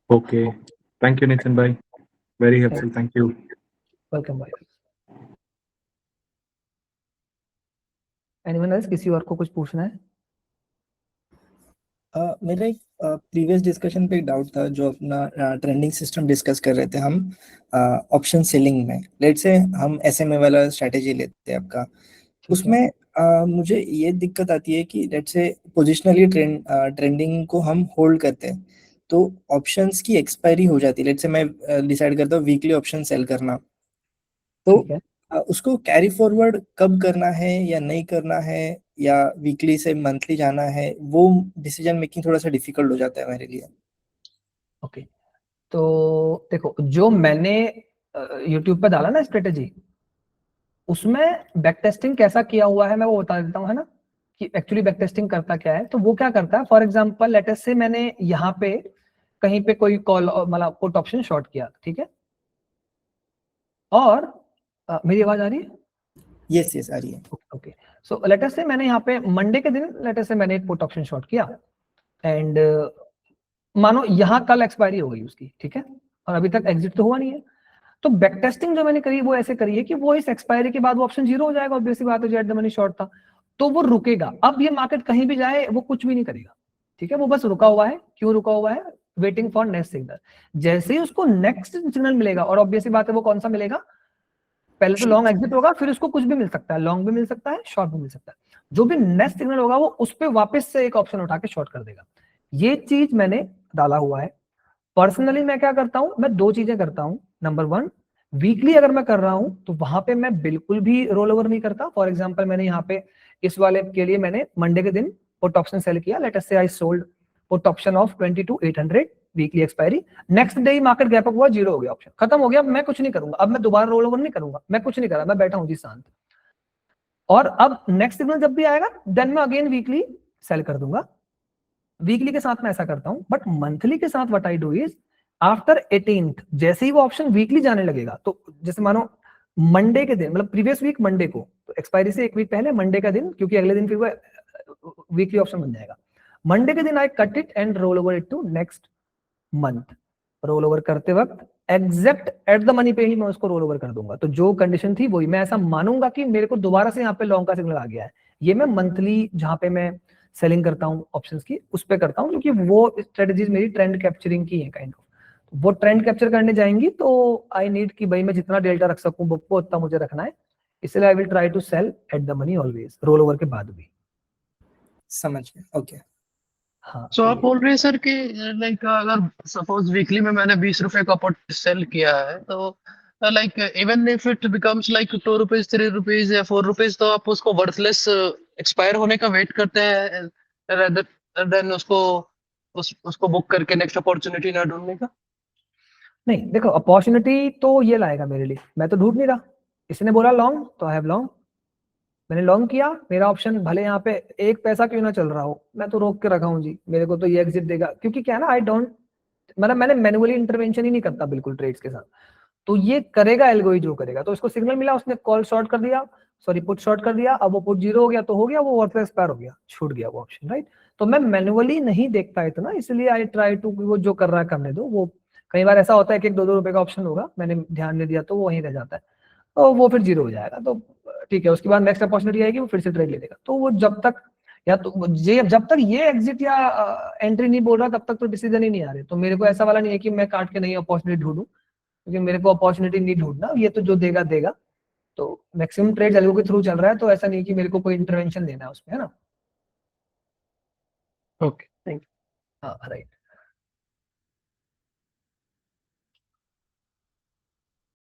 Speaker 6: Okay. Thank you, Nitin bhai. Very helpful. Thank you.
Speaker 1: Welcome भाई। एनीवन एल्स, किसी और को कुछ पूछना है?
Speaker 4: मेरा एक प्रीवियस डिस्कशन पे एक डाउट था, जो अपना ट्रेंडिंग सिस्टम डिस्कस कर रहे थे हम ऑप्शन सेलिंग में, लेट्स से हम एसएमए वाला स्ट्रेटेजी लेते हैं आपका, उसमें मुझे ये दिक्कत आती है कि लेट्स से पोजिशनली ट्रेंडिंग को हम होल्ड करते हैं, तो ऑप्शंस की एक्सपायरी हो जाती है, लेट्स से मैं डिसाइड करता हूँ वीकली ऑप्शन सेल करना, तो
Speaker 1: ठीक है,
Speaker 4: उसको कैरी फॉरवर्ड कब करना है या नहीं करना है, या वीकली से मंथली जाना है, वो डिसीजन मेकिंग थोड़ा सा डिफिकल्ट हो जाता है मेरे लिए।
Speaker 1: ओके, तो देखो, जो मैंने यूट्यूब पे डाला ना स्ट्रेटेजी, उसमें बैक टेस्टिंग कैसा किया हुआ है मैं वो बता देता हूँ, है ना, कि एक्चुअली बैक टेस्टिंग करता क्या है। तो वो क्या करता है, फॉर एग्जांपल लेटेस्ट से मैंने यहाँ पे कहीं पे कोई कॉल मतलब पुट ऑप्शन शॉर्ट किया, ठीक है, और मेरी आवाज आ रही है?
Speaker 4: यस यस आ रही है।
Speaker 1: ओके, सो लेटेस्ट से मैंने यहाँ पे मंडे के दिन लेटेस्ट से मैंने एक पुट ऑप्शन शॉर्ट किया, एंड मानो यहाँ कल एक्सपायरी हो गई उसकी, ठीक है, और अभी तक एग्जिट तो हुआ नहीं है। तो बैक टेस्टिंग जो मैंने करी वो ऐसे करी है कि वो इस एक्सपायरी के बाद वो ऑप्शन जीरो हो जाएगा, ऑब्वियस सी बात है, जो एट द मनी शॉर्ट था, तो वो रुकेगा। अब ये मार्केट कहीं भी जाए वो कुछ भी नहीं करेगा, ठीक है, वो बस रुका हुआ है। क्यों रुका हुआ है? Waiting for next signal. जैसे ही उसको नेक्स्ट सिग्नल मिलेगा, और ऑब्वियस सी बात है वो कौन सा मिलेगा, पहले तो लॉन्ग एग्जिट होगा, फिर उसको कुछ भी मिल सकता है, लॉन्ग भी मिल सकता है, शॉर्ट भी मिल सकता है। जो भी नेक्स्ट सिग्नल होगा वो उस पर वापस से एक ऑप्शन उठा के शॉर्ट कर देगा। ये चीज मैंने डाला हुआ है। पर्सनली मैं क्या करता हूं, मैं दो चीजें करता हूं। नंबर वन, वीकली अगर मैं कर रहा हूं तो वहां पे मैं बिल्कुल भी रोल ओवर नहीं करता। फॉर एग्जांपल मैंने यहाँ पे इस वाले के लिए मैंने मंडे के दिन पुट ऑप्शन सेल किया, late us say I sold put option of 22,800 weekly expiry. Next day market gap up हुआ, जीरो हो गया, ऑप्शन खत्म हो गया, मैं कुछ नहीं करूंगा। अब मैं दोबारा रोल ओवर नहीं करूंगा, मैं कुछ नहीं करा, मैं बैठा हूं जी शांत। और अब नेक्स्ट सिग्नल जब भी आएगा देन मैं अगेन वीकली सेल कर दूंगा। वीकली के साथ मैं ऐसा करता हूं, बट मंथली के साथ what I do is after 18th जैसे ही वो ऑप्शन वीकली जाने लगेगा, तो जैसे मानो मंडे के दिन, मतलब प्रीवियस वीक मंडे को, तो एक्सपायरी से एक वीक पहले मंडे का दिन, क्योंकि अगले दिन फिर वो वीकली ऑप्शन बन जाएगा। मंडे के दिन I cut it and roll over it to next month. Roll over करते वक्त एग्जैक्ट एट द मनी पे ही मैं उसको रोल ओवर कर दूंगा। तो जो कंडीशन थी वही, मैं ऐसा मानूंगा कि मेरे को दोबारा से यहाँ पे लॉन्ग का सिग्नल आ गया है। ये मैं मंथली जहां पे मैं सेलिंग करता हूँ ऑप्शंस की, उस पे करता हूँ, क्योंकि वो स्ट्रेटजीज मेरी ट्रेंड कैप्चरिंग की है काइंड ऑफ। वो ट्रेंड कैप्चर करने जाएंगी तो आई नीड कि भाई मैं जितना डेल्टा रख सकूं बुक को उतना मुझे रखना है, इसलिए I will try to sell at the money always, roll over के बाद भी।
Speaker 4: समझ गया, ओके।
Speaker 1: हाँ,
Speaker 7: सो आप बोल रहे हैं सर कि लाइक अगर सपोज वीकली में मैंने 20 रुपए का पुट सेल किया है, तो like even if it becomes like 2 rupees 3 rupees या 4 रुपीज, तो आप उसको वर्थलेस एक्सपायर होने का वेट करते हैं rather than उसको बुक करके नेक्स्ट अपॉर्चुनिटी ना ढूंढने का?
Speaker 1: नहीं देखो, अपॉर्चुनिटी तो ये लाएगा मेरे लिए, मैं तो ढूंढ नहीं रहा। इसने बोला लॉन्ग तो आई हैव लॉन्ग, मैंने लॉन्ग किया, मेरा ऑप्शन भले यहाँ पे एक पैसा क्यों ना चल रहा हो, मैं तो रोक के रखा हूँ जी, मेरे को तो ये एग्जिट देगा। क्योंकि क्या है ना, आई डोंट, मतलब मैंने मैन्युअली इंटरवेंशन ही नहीं करता बिल्कुल ट्रेड्स के साथ, तो ये करेगा एल्गोरिथम जो करेगा। तो इसको सिग्नल मिला, उसने कॉल शॉर्ट कर दिया, सॉरी पुट शॉर्ट कर दिया, अब वो पुट जीरो हो गया तो हो गया, वो वर्थ एक्सपायर हो गया, छूट गया वो ऑप्शन, राइट। तो मैं मैन्युअली नहीं देखता इतना, इसलिए आई ट्राई टू, वो जो कर रहा है करने दो। वो कई बार ऐसा होता है कि 1-2 रुपए का ऑप्शन होगा, मैंने ध्यान नहीं दिया तो वो वहीं रह जाता है, तो वो फिर जीरो हो जाएगा। तो ठीक है, उसके बाद नेक्स्ट अपॉर्चुनिटी आएगी, वो फिर से ट्रेड ले लेगा। तो वो जब तक, या तो ये जब तक ये एग्जिट या एंट्री नहीं बोल रहा तब तक तो डिसीजन ही नहीं आ रहे। तो मेरे को ऐसा वाला नहीं है कि मैं काट के नहीं अपॉर्चुनिटी ढूंढूं, क्योंकि मेरे को अपॉर्चुनिटी नहीं ढूंढना, ये तो जो देगा देगा। तो मैक्सिमम ट्रेड एल्गो के थ्रू चल रहा है, तो ऐसा नहीं कि मेरे को कोई इंटरवेंशन देना है उसमें, है ना।
Speaker 7: Okay, thank you.
Speaker 1: हाँ राइट।